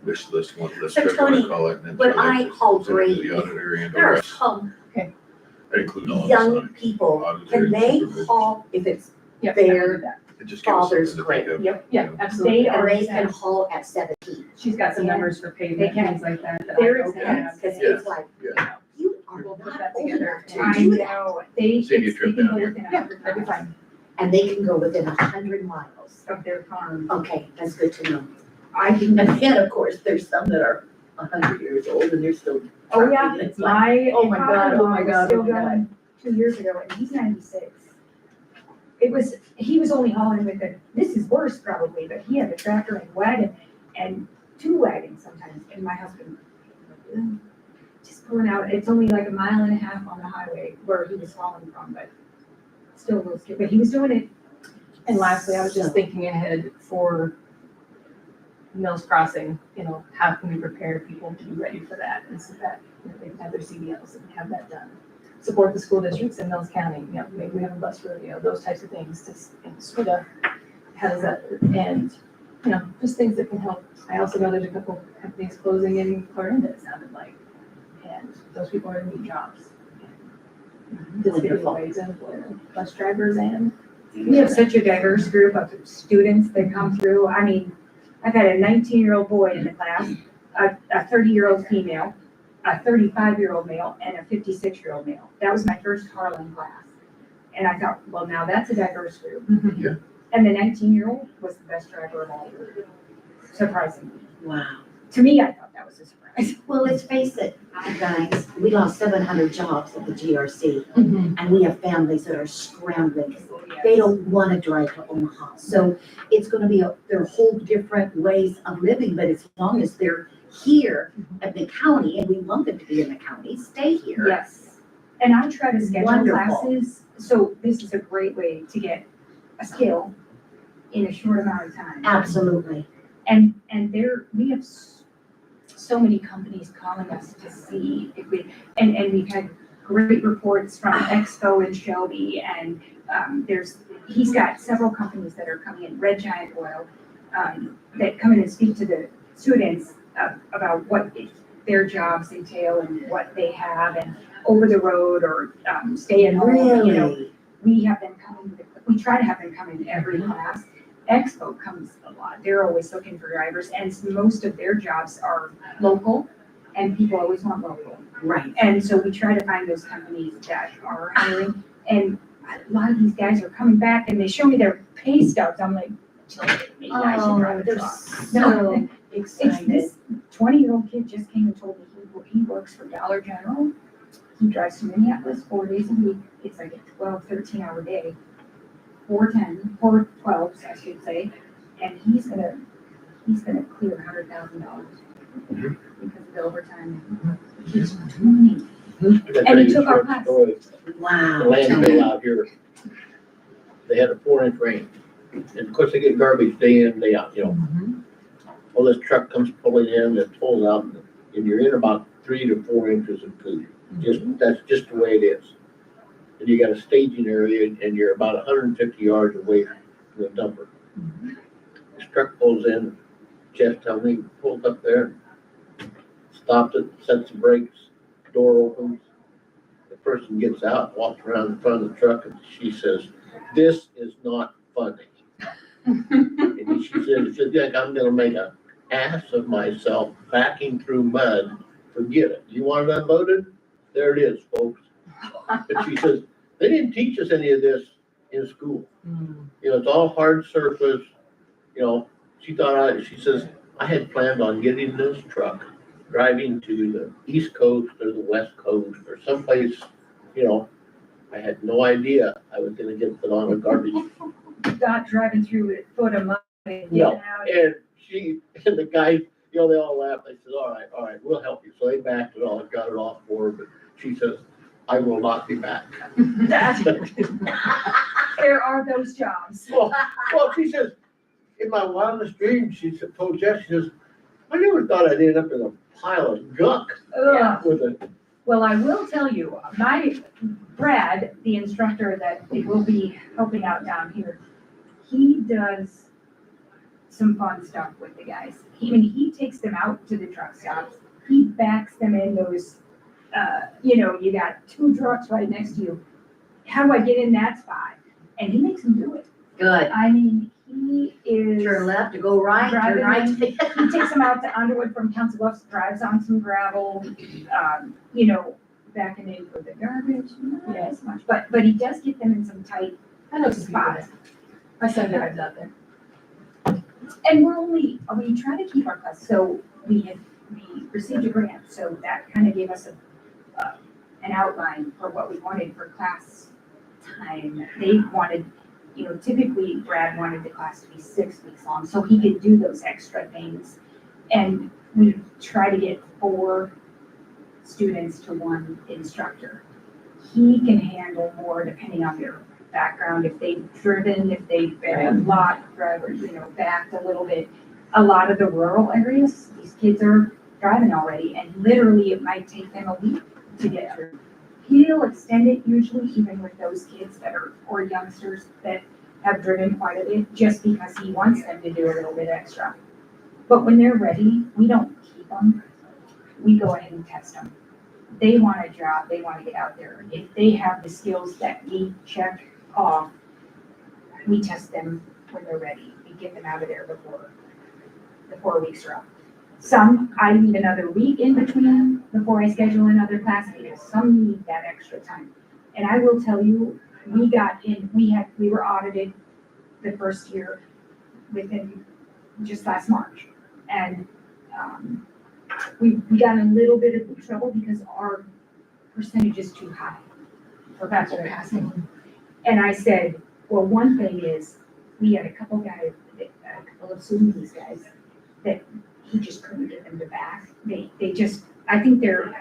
Wish list, what list, So whatever you Tony, wanna call it. and then what throw that I call to the great, auditor and there or are us. some That includes all of us, young not people, auditor can and they supervisor. haul, if it's Yep, I can do their that. It just gives us father's something to grade? think of. Yep, yeah, Yeah. absolutely. They are- And they can haul at 17. She's got some numbers for They pavement, can. things like that. that There I is hope that, have. Because Yeah. it's like, Yeah. you are We'll put not that old together. enough to I do that. know, Save you a they trip can down go here. within Yeah, 100 that'd be miles fine. And they can go within 100 miles. of their farm. Okay, that's good to know. I can, And then, of course, there's some that are 100 years old and they're still. oh yeah, trucking. It's like, my oh my God, oh my father-in-law was God, still oh my God. going 2 years ago, and he's 96. He was only hauling with this is worse probably, but he had a tractor and wagon, and 2 wagons sometimes, and my husband, just pulling out, it's only like 1.5 miles on the highway where he was hauling from, but still was good, but he was doing it. And lastly, I was just thinking ahead for Mills Crossing, how can we prepare people to be ready for that? And so that, they can have their CDLs and have that done. Support the school districts in Mills County, maybe we have a bus rodeo, those types of things to sort of, how does that, and, just things that can help. I also know there's a couple companies closing in Clarinda, it sounded like, and those people are in new jobs. This could be a way to employ bus drivers and. We have such a diverse group of students that come through. I mean, I've had a 19-year-old boy in the class, a 30-year-old female, a 35-year-old male, and a 56-year-old male. That was my first Harlan class. And I thought, well, now that's a diverse group. Yeah. And the 19-year-old was the best driver of all, surprisingly. Wow. To me, I thought that was a surprise. Well, let's face it, guys, we lost 700 jobs at the GRC, Mhm. and we have families that are scrambling. They don't want to drive to Omaha. So it's going to be, there are whole different ways of living, but as long as they're here at the county, and we want them to be in the county, stay here. Yes. And I try to schedule Wonderful. classes, so this is a great way to get a skill in a short amount of time. Absolutely. And we have so many companies calling us to see if and we've had great reports from Expo and Shelby, and he's got several companies that are coming in, Red Giant Oil, that come in and speak to the students about what their jobs entail and what they have, and over the road or stay at home, Really? we have them coming, we try to have them come in every class. Expo comes a lot. They're always looking for drivers, and most of their jobs are local, and people always want local. Right. And so we try to find those companies that are hiring, and a lot of these guys are coming back and they show me their pay stubs. I'm like, maybe I should drive a they're truck. so It's excited. this 20-year-old kid just came and told me he works for Dollar General. He drives to Minneapolis 4 days a week. It's like a 12, 13-hour day. 4 12s, I should say. And he's gonna clear $100,000 because of the overtime. He's 20. And he took our class. The Wow. landfill out here, they had a 4-inch rain. And of course, they get garbage day in, day out, Mhm. Well, this truck comes pulling in, it pulls out, and you're in about 3 to 4 inches of food. That's just the way it is. And you got a staging area, and you're about 150 yards away from the dumper. This truck pulls in, Jeff told me, pulled up there, stopped it, sets the brakes, door opens. The person gets out, walks around in front of the truck, and she says, "This is not funny." And she said, "Yeah, I'm gonna make an ass of myself backing through mud. Forget it. You want it unloaded? There it is, folks." But she says, "They didn't teach us any of this in school. You know, it's all hard surface." You know, she says, "I had planned on getting this truck, driving to the East Coast or the West Coast or someplace, you know, I had no idea I was gonna get put on a garbage." Not driving through a foot of mud and No, getting out. and the guy, you know, they all laughed. They said, all right, we'll help you. So they backed it off, got it off for her, but she says, "I will not be back." There are those jobs. Well, she says, in my wildest dreams, she said, told Jeff, she says, "I never thought I'd end up in a pile of gunk Ugh. with a." Well, I will tell you, Brad, the instructor that they will be helping out down here, he does some fun stuff with the guys. He takes them out to the truck stops. He backs them in those, you got 2 trucks right next to you. How do I get in that spot? And he makes them do it. Good. I mean, he is. Turn left to go right, turn Driving right. He takes them out to Underwood from Council Bluffs, drives on some gravel, backing in for the garbage, not as much, but he does get them in some tight I know some people spots. there. My son drives out there. And we try to keep our costs, so we received a grant, so that kind of gave us an outline for what we wanted for class time. They wanted, typically Brad wanted the class to be 6 weeks long, so he could do those extra things. And we try to get 4 students to 1 instructor. He can handle more depending on their background, if they've driven, if they've been a lot driver, backed a little bit. A lot of the rural areas, these kids are driving already, and literally it might take them a week to get through. He'll extend it usually, even with those kids or youngsters that have driven quite a bit, just because he wants them to do a little bit extra. But when they're ready, we don't keep them. We go ahead and test them. They want a job, they want to get out there. If they have the skills that we check off, we test them when they're ready. We get them out of there before the 4 weeks are up. Some, I need another week in between before I schedule another class, because some need that extra time. And I will tell you, we were audited the first year within just last March. And we got in a little bit of trouble because our percentage is too high for faster passing. And I said, well, one thing is, we had a couple of Sudanese guys that he just couldn't get them to back. They just, I think they're,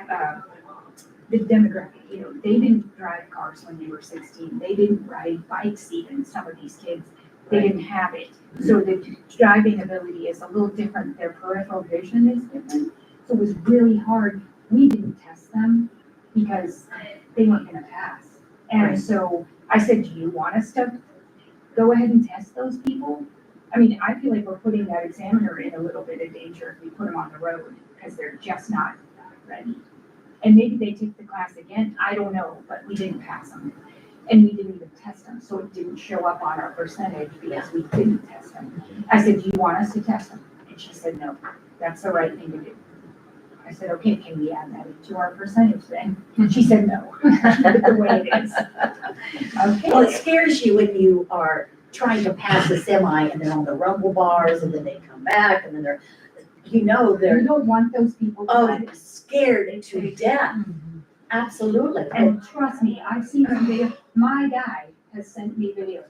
the demographic, they didn't drive cars when they were 16. They didn't ride bikes even, some of these kids. They didn't have it. So the driving ability is a little different. Their peripheral vision is different. So it was really hard. We didn't test them because they weren't gonna pass. And so I said, do you want us to go ahead and test those people? I mean, I feel like we're putting that examiner in a little bit of danger if we put them on the road because they're just not ready. And maybe they take the class again, I don't know, but we didn't pass them. And we didn't even test them, so it didn't show up on our percentage because we didn't test them. I said, do you want us to test them? And she said, no, that's the right thing to do. I said, okay, can we add that into our percentage then? And she said, no, the way it is. Well, it Okay. scares you when you are trying to pass a semi and they're on the rumble bars and then they come back and then they're, You don't want those people to. scared to death. Absolutely. And trust me, I've seen some video, my guy has sent me videos.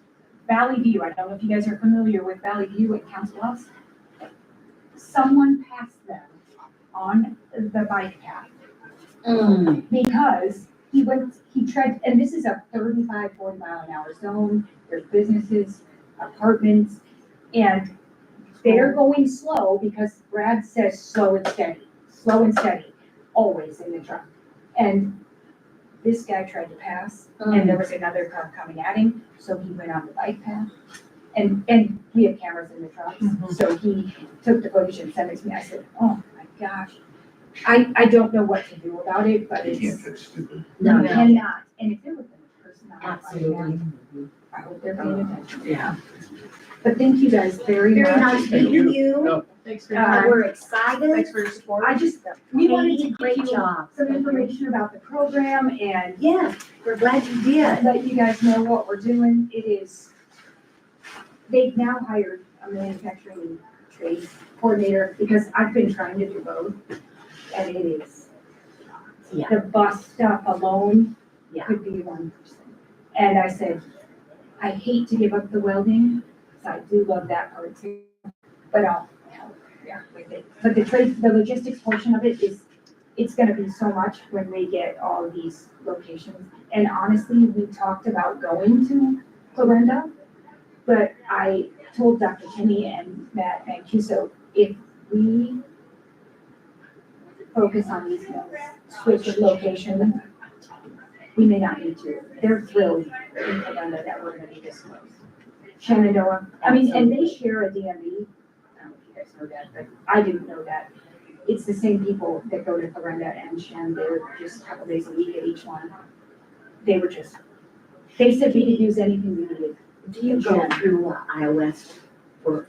Valley View, I don't know if you guys are familiar with Valley View at Council Bluffs. Someone passed them on the bike path because he tried, and this is a 35, 40 mile an hour zone. There's businesses, apartments, and They're going slow because Brad says slow and steady, always in the truck. And this guy tried to pass and there was another car coming at him, so he went on the bike path. And we have cameras in the trucks, so he took the footage and sent it to me. I said, oh my gosh. I don't know what to do about it, but You can't it's, fix stupid. No, you cannot. And if there was a person on Absolutely. I hope they're paying attention. Yeah. But thank you guys very Very much. nice meeting you. No. Thanks for your time. We're excited. Thanks for your support. I just, we wanted to Great give you job. some information about the program and Yes, we're glad you did. let you guys know what we're doing. It is, they've now hired a manufacturing trades coordinator because I've been trying to do both. And it is, Yeah. the bus stuff alone Yeah. could be one person. And I said, I hate to give up the welding, because I do love that part too, but I'll help, with it. But the logistics portion of it is, it's gonna be so much when we get all of these locations. And honestly, we talked about going to Clarinda, but I told Dr. Kinney and Matt Mancuso, if we focus on these mills, switch of location, we may not need to. They're thrilled in Clarinda that we're gonna be this close. Shenandoah, I mean, and they share a DMV. I don't know if you guys know that, but I didn't know that. It's the same people that go to Clarinda and Shen, they're just a couple days a week at each one. They were just, they said we could use anything we needed. Do you go through iOS for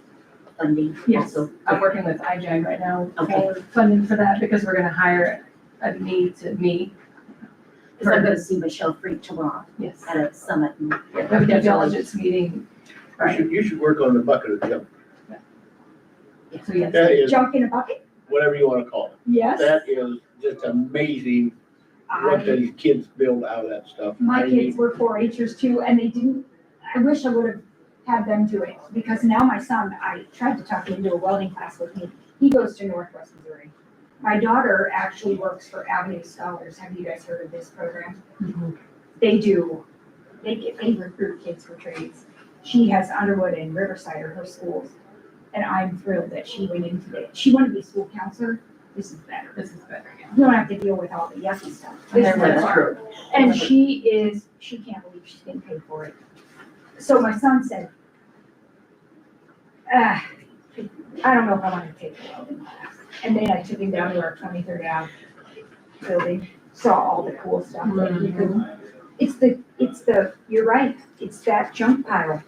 funding? Yes, Also? I'm working with iGen right now Okay. for funding for that because we're gonna hire a need to meet. Because I'm gonna see Michelle Freak tomorrow Yes. at a summit. And We have a due diligence meeting. You should work on the bucket of jump, So yes, that is, Jump in a bucket? whatever you wanna call it. Yes. That is just amazing what these kids build out of that stuff. My I mean, kids were 4-Hers too, and they didn't, I wish I would have had them do it, because now my son, I tried to talk him into a welding class with me. He goes to Northwest Missouri. My daughter actually works for Avenue Scholars. Have you guys heard of this program? They recruit kids for trades. She has Underwood and Riverside are her schools, and I'm thrilled that she went into it. She wanted to be a school counselor. This is better. this is better. You don't have to deal with all the yucky stuff. And This they're is That's fun. true. And she can't believe she's getting paid for it. So my son said, I don't know if I want to take the welding class. And then I took him down to our 23rd Ave building, saw all the cool stuff that he could. You're right, it's that junk pile.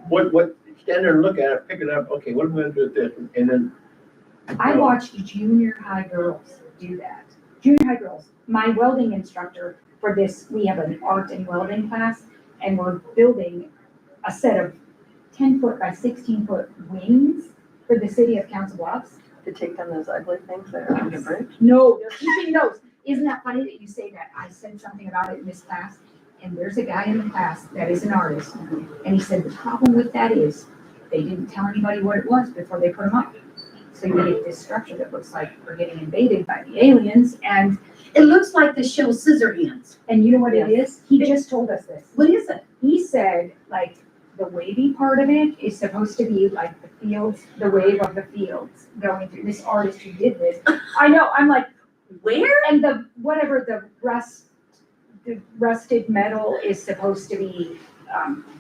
What, stand there and look at it, pick it up, okay, what am I gonna do with this? And then, I watched junior high girls do that. Junior high girls, my welding instructor for this, we have an art and welding class, and we're building a set of 10-foot by 16-foot wings for the city of Council Bluffs. To take down those ugly things that are on the bridge? No, they're keeping those. Isn't that funny that you say that? I said something about it in this class, and there's a guy in the class that is an artist, and he said the problem with that is they didn't tell anybody what it was before they put them up. So you get this structure that looks like we're getting invaded by the aliens, and It looks like the show Scissor Hands. you know what it is? He just told us this. What is it? He said, like, the wavy part of it is supposed to be like the fields, the wave of the fields going through. This artist who did this. I know, I'm like, Where? and the rusted metal is supposed to be,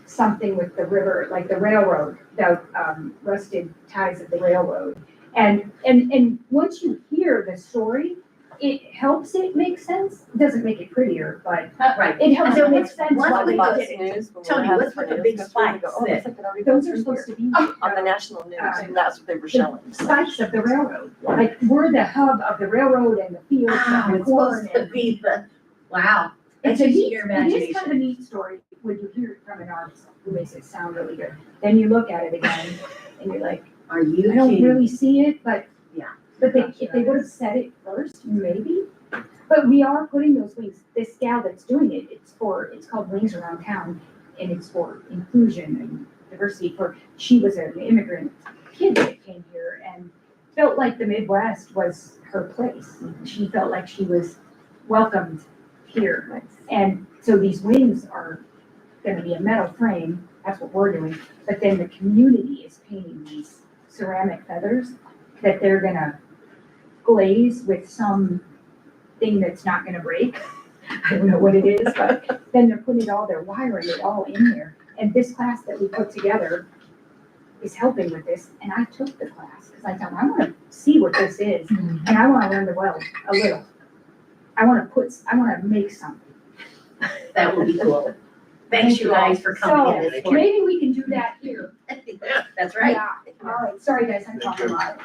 something with the river, like the railroad, the, rusted ties of the railroad. And once you hear the story, it helps it make sense. It doesn't make it prettier, but Right. it helps And it make sense what's while with they the did Fox it. News. when we Tony, had what's with the tornadoes big before, we go, spikes oh, that- looks like it already goes Those are through supposed here. to be. On the national news, and that's what they were showing. Spikes of the railroad, like we're the hub of the railroad and the fields Wow, and the it's corn. supposed to and- be the, wow. It's That's a just neat, your it is kind of a imagination. neat story when you hear it from an artist who makes it sound really good. Then you look at it again and you're like, Are you I don't kidding? really see it, but. Yeah. But if they would have said it first, maybe. But we are putting those wings, this gal that's doing it, it's called Wings Around Town, and it's for inclusion and diversity she was an immigrant kid that came here and felt like the Midwest was her place. She felt like she was welcomed here. And so these wings are gonna be a metal frame, that's what we're doing, but then the community is painting these ceramic feathers that they're gonna glaze with some thing that's not gonna break. I don't know what it is, but then they're putting their wiring it all in there. And this class that we put together is helping with this, and I took the class, because I thought, I wanna see what this is, and I wanna learn the weld a little. I wanna make something. That would be cool. Thanks you guys for coming in this So, morning. maybe we can do that here. That's right. Yeah. All right, sorry guys, I'm talking a lot.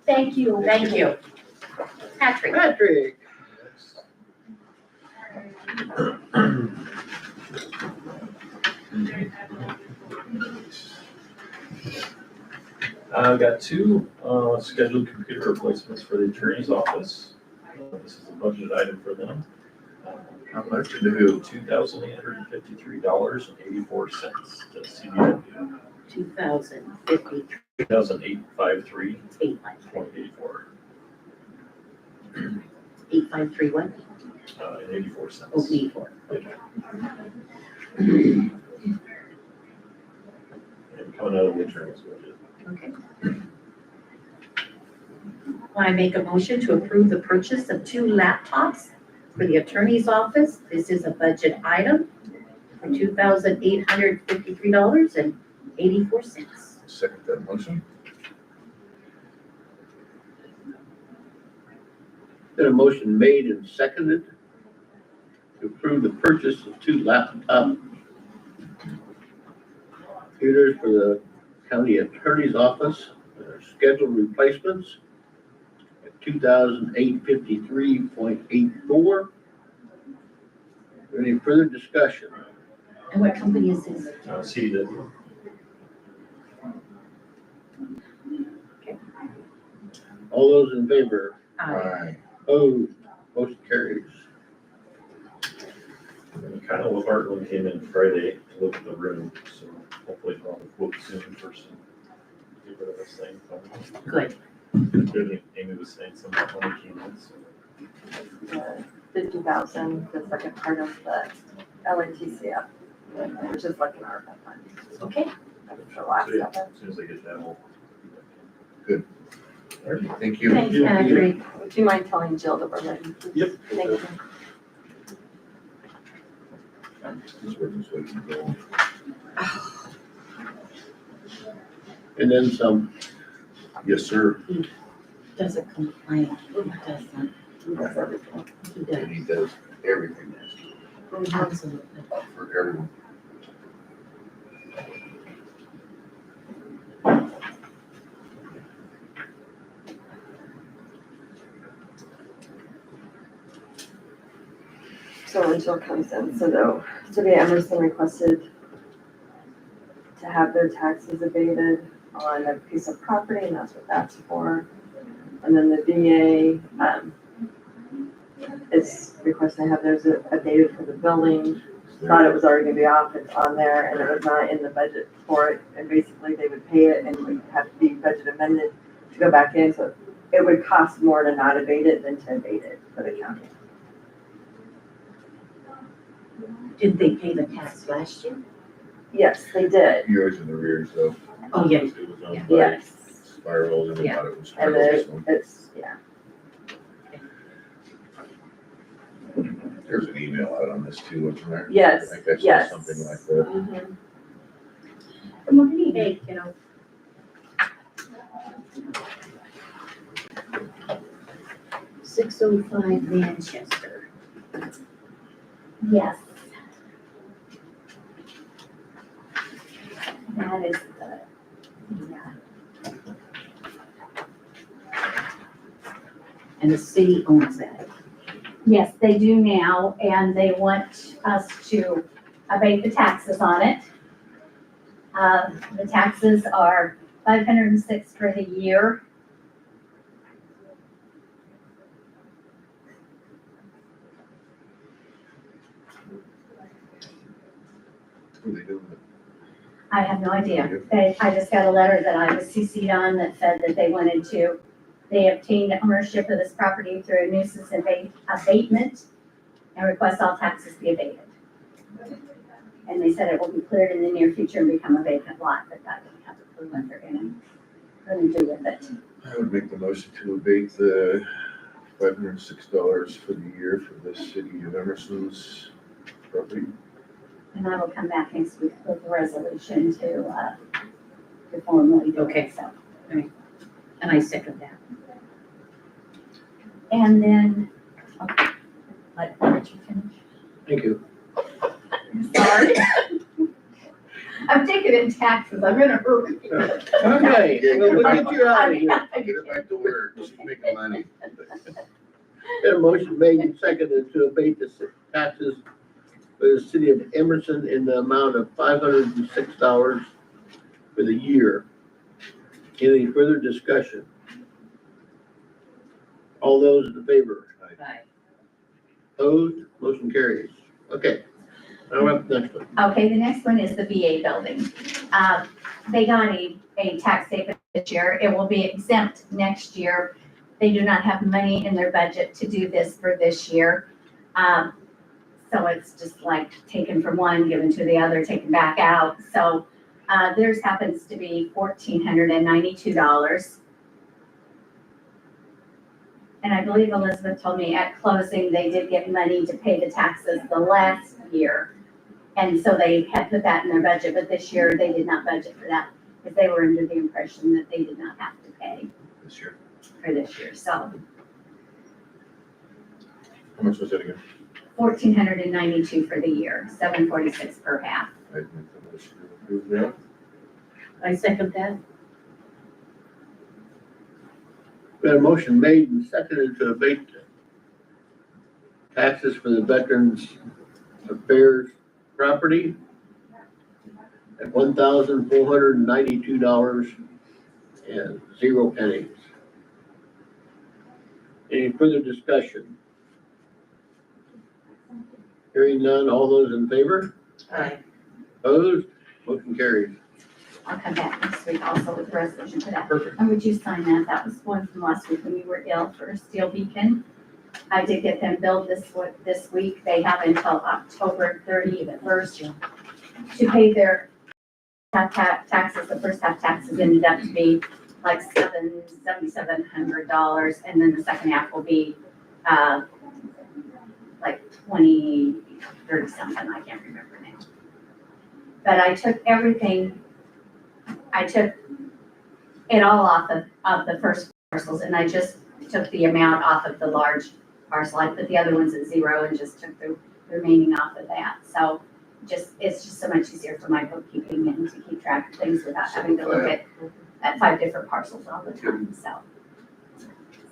Thank you. Thank you. Patrick. Patrick. I've got two scheduled computer replacements for the attorney's office. This is a budget item for them. How much to do? $2,853.84 to CBW. 2050, 2,853.84. 8531, And 84 cents. oh, 84. And coming out of the attorney's budget. Okay. I make a motion to approve the purchase of 2 laptops for the attorney's office. This is a budget item for $2,853.84. Second that motion. Got a motion made and seconded to approve the purchase of 2 laptop computers for the county attorney's office, scheduled replacements at $2,853.84. Any further discussion? And what company is this? CBW. All those in favor? Aye. Opposed? Motion carries. And kind of Hartland came in Friday to look at the room, so hopefully I'll have a quote soon for some, get rid of this thing. Good. Amy was saying some money came in, so. The 50,000, the second part of the LATCF, which is like an ARPA fund. Okay. For last So, yeah, summer. as soon as I get that, we'll. Good. All right. Thank you. Thanks, Patrick. Would you mind telling Jill that we're ready? Yep. Thank you. This work is waiting to go. And then some. Yes, sir. Doesn't complain. Who doesn't? He does everything. He does. And he does everything Absolutely. for everyone. So when Jill comes in, so though, City of Emerson requested to have their taxes abated on a piece of property, and that's what that's for. And then the VA, is requesting to have theirs abated for the building. Thought it was already gonna be off, it's on there, and it was not in the budget for it, and basically they would pay it and it would have to be budget amended to go back in, so it would cost more to not abate it than to abate it for the county. Did they pay the tax last year? Yes, they did, Yours in the rears though. Oh, yeah. It was on Yeah. Friday. yes, Spiraled and we Yeah. thought it was and spiraled this one. it's, yeah. There's an email out on this too, wasn't there? Yes, I think I saw yes. something like that. Mhm. Good morning. Hey, kiddo. 605 Manchester. Yes. That is the, yeah. And the city owns that. Yes, they do now, and they want us to abate the taxes on it. The taxes are $506 for the year. Who they doing it? I have no idea. I just got a letter that I was CC'd on that said that they wanted to, they obtained ownership of this property through a nuisance abatement and request all taxes be abated. And they said it will be cleared in the near future and become a vacant lot, but I don't have a clue when they're gonna gonna do with it. I would make the motion to abate the $506 for the year for the city of Emerson's property. And I will come back next week with a resolution to formally do Okay. it, so. And I second that. And then, okay, why don't you finish? Thank you. Sorry. I'm taking in taxes, I'm in a hurry. Okay, well, we'll get you out of here. Get it back to work, she's making money. Got a motion made and seconded to abate the taxes for the city of Emerson in the amount of $506 for the year. Any further discussion? All those in favor? Aye. Opposed? Motion carries. Okay. Now we're up to the next one. Okay, the next one is the VA building. They got a tax statement this year. It will be exempt next year. They do not have money in their budget to do this for this year. So it's just like taken from one, given to the other, taken back out. So theirs happens to be $1,492. And I believe Elizabeth told me at closing, they did get money to pay the taxes the last year. And so they had put that in their budget, but this year they did not budget for that because they were under the impression that they did not have to pay This year. for this year. So How much was that again? $1,492 for the year, $746 per half. I'd make the motion to approve that. I second that. Got a motion made and seconded to abate taxes for the Veterans Affairs property at $1,492 and 0 pennies. Any further discussion? Hearing none, all those in favor? Aye. Opposed? Motion carries. I'll come back next week also with a resolution for that. Perfect. And would you sign that? That was one from last week when you were ill for Steel Beacon. I did get them billed this week. They have until October 31st to pay their taxes. The first half taxes ended up to be like $7,700, and then the second half will be like 30 something. I can't remember now. But I took it all off of the first parcels, and I just took the amount off of the large parcel. I put the other ones at 0 and just took the remaining off of that. So it's just so much easier for my bookkeeping and to keep track of things without having to look at 5 different parcels all the time, so.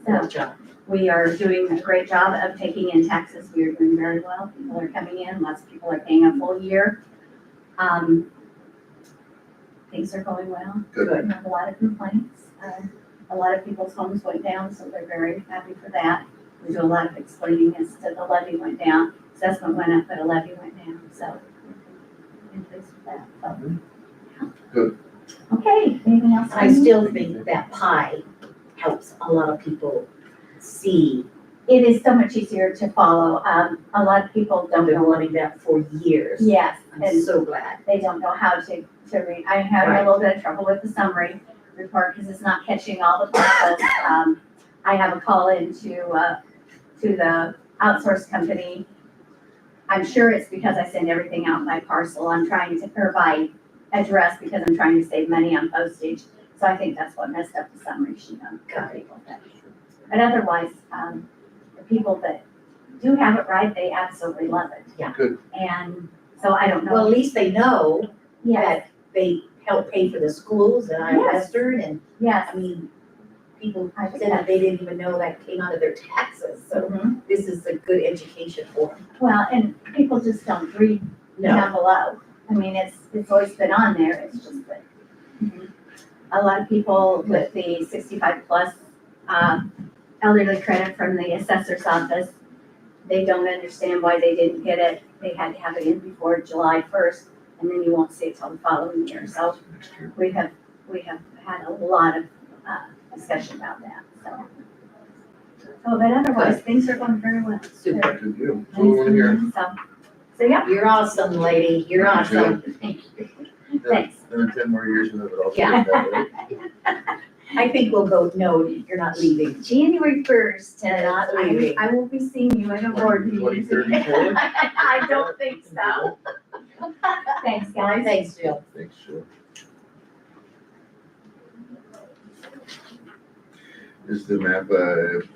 Good job. We are doing a great job of taking in taxes. We are doing very well. People are coming in, lots of people are paying a full year. Things are going well. Good. We have a lot of complaints. A lot of people's homes went down, so they're very happy for that. We do a lot of explaining as to the levy went down. Assessment went up, but a levy went down, so. I'm pleased with that, so. Good. Okay, anything else? I still think that pie helps a lot of people see. It is so much easier to follow. A lot of people I've don't been know. wanting that for years. Yes, I'm and so glad. they don't know how to read. I'm having a little bit of trouble with the summary report because it's not catching all the parcels. I have a call into to the outsourced company. I'm sure it's because I send everything out by parcel. I'm trying to, or by address, because I'm trying to save money on postage. So I think that's what messed up the summary sheet on people. But otherwise, the people that do have it right, they absolutely love it. Yeah. Good. And so I don't know. Well, at least they know Yes, that they help pay for the schools and I Yes. Western, and yes. I mean, people said that they didn't even know that came out of their taxes, so Mhm. this is a good education for them. Well, and people just don't read down below. I mean, it's always been on there, it's just that. A lot of people with the 65 plus, elderly credit from the assessor's office, they don't understand why they didn't get it. They had to have it in before July 1st, and then you won't see it till the following year. So Next year. we have had a lot of, discussion about that, so. Oh, but otherwise, things are going very well. Super. Good deal. So we want to hear. So, yeah, You're awesome, lady. You're awesome. thank you. Thanks. Then in 10 more years, we'll have it all Yeah. figured out, right? I think we'll vote no, you're not leaving. January 1st, Not I, leaving. I will be seeing you at a board meeting. 2034? I don't think so. Thanks, guys. Thanks, Jill. Thanks, Jill. Is the map,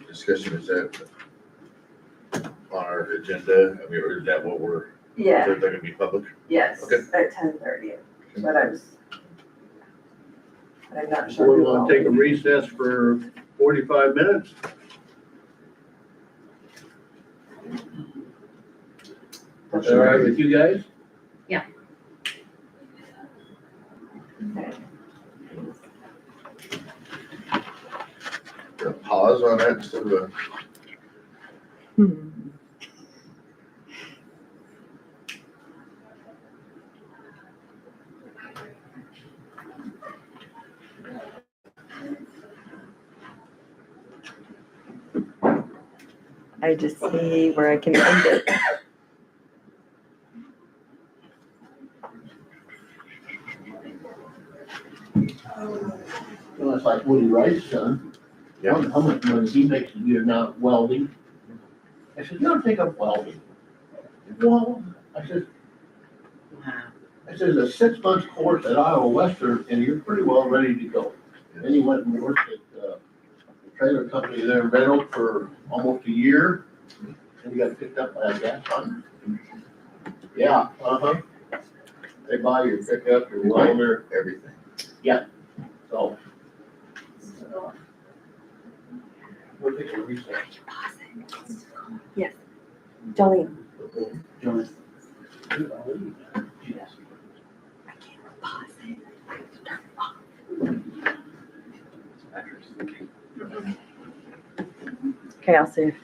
discussion, is that on our agenda? I mean, or is that what we're, Yeah, is that gonna be public? yes, Okay. at 10:30, but I'm not So sure. we who want all- to take a recess for 45 minutes? Is that all right with you guys? A pause on that instead of a, I just see where I can end it. Well, it's like Woody Wright's son. Yeah. How much money he makes a year now welding? I said, you don't take up welding. Well, I said, I said, a 6 month course at Iowa Western and you're pretty well ready to go. Then he went and worked at the trailer company there in Red Oak for almost a year. And he got picked up by a gas fund. Yeah, They buy your pickup, your welder, everything. so. We'll take a recess. Jolene. John. Okay, I'll see you.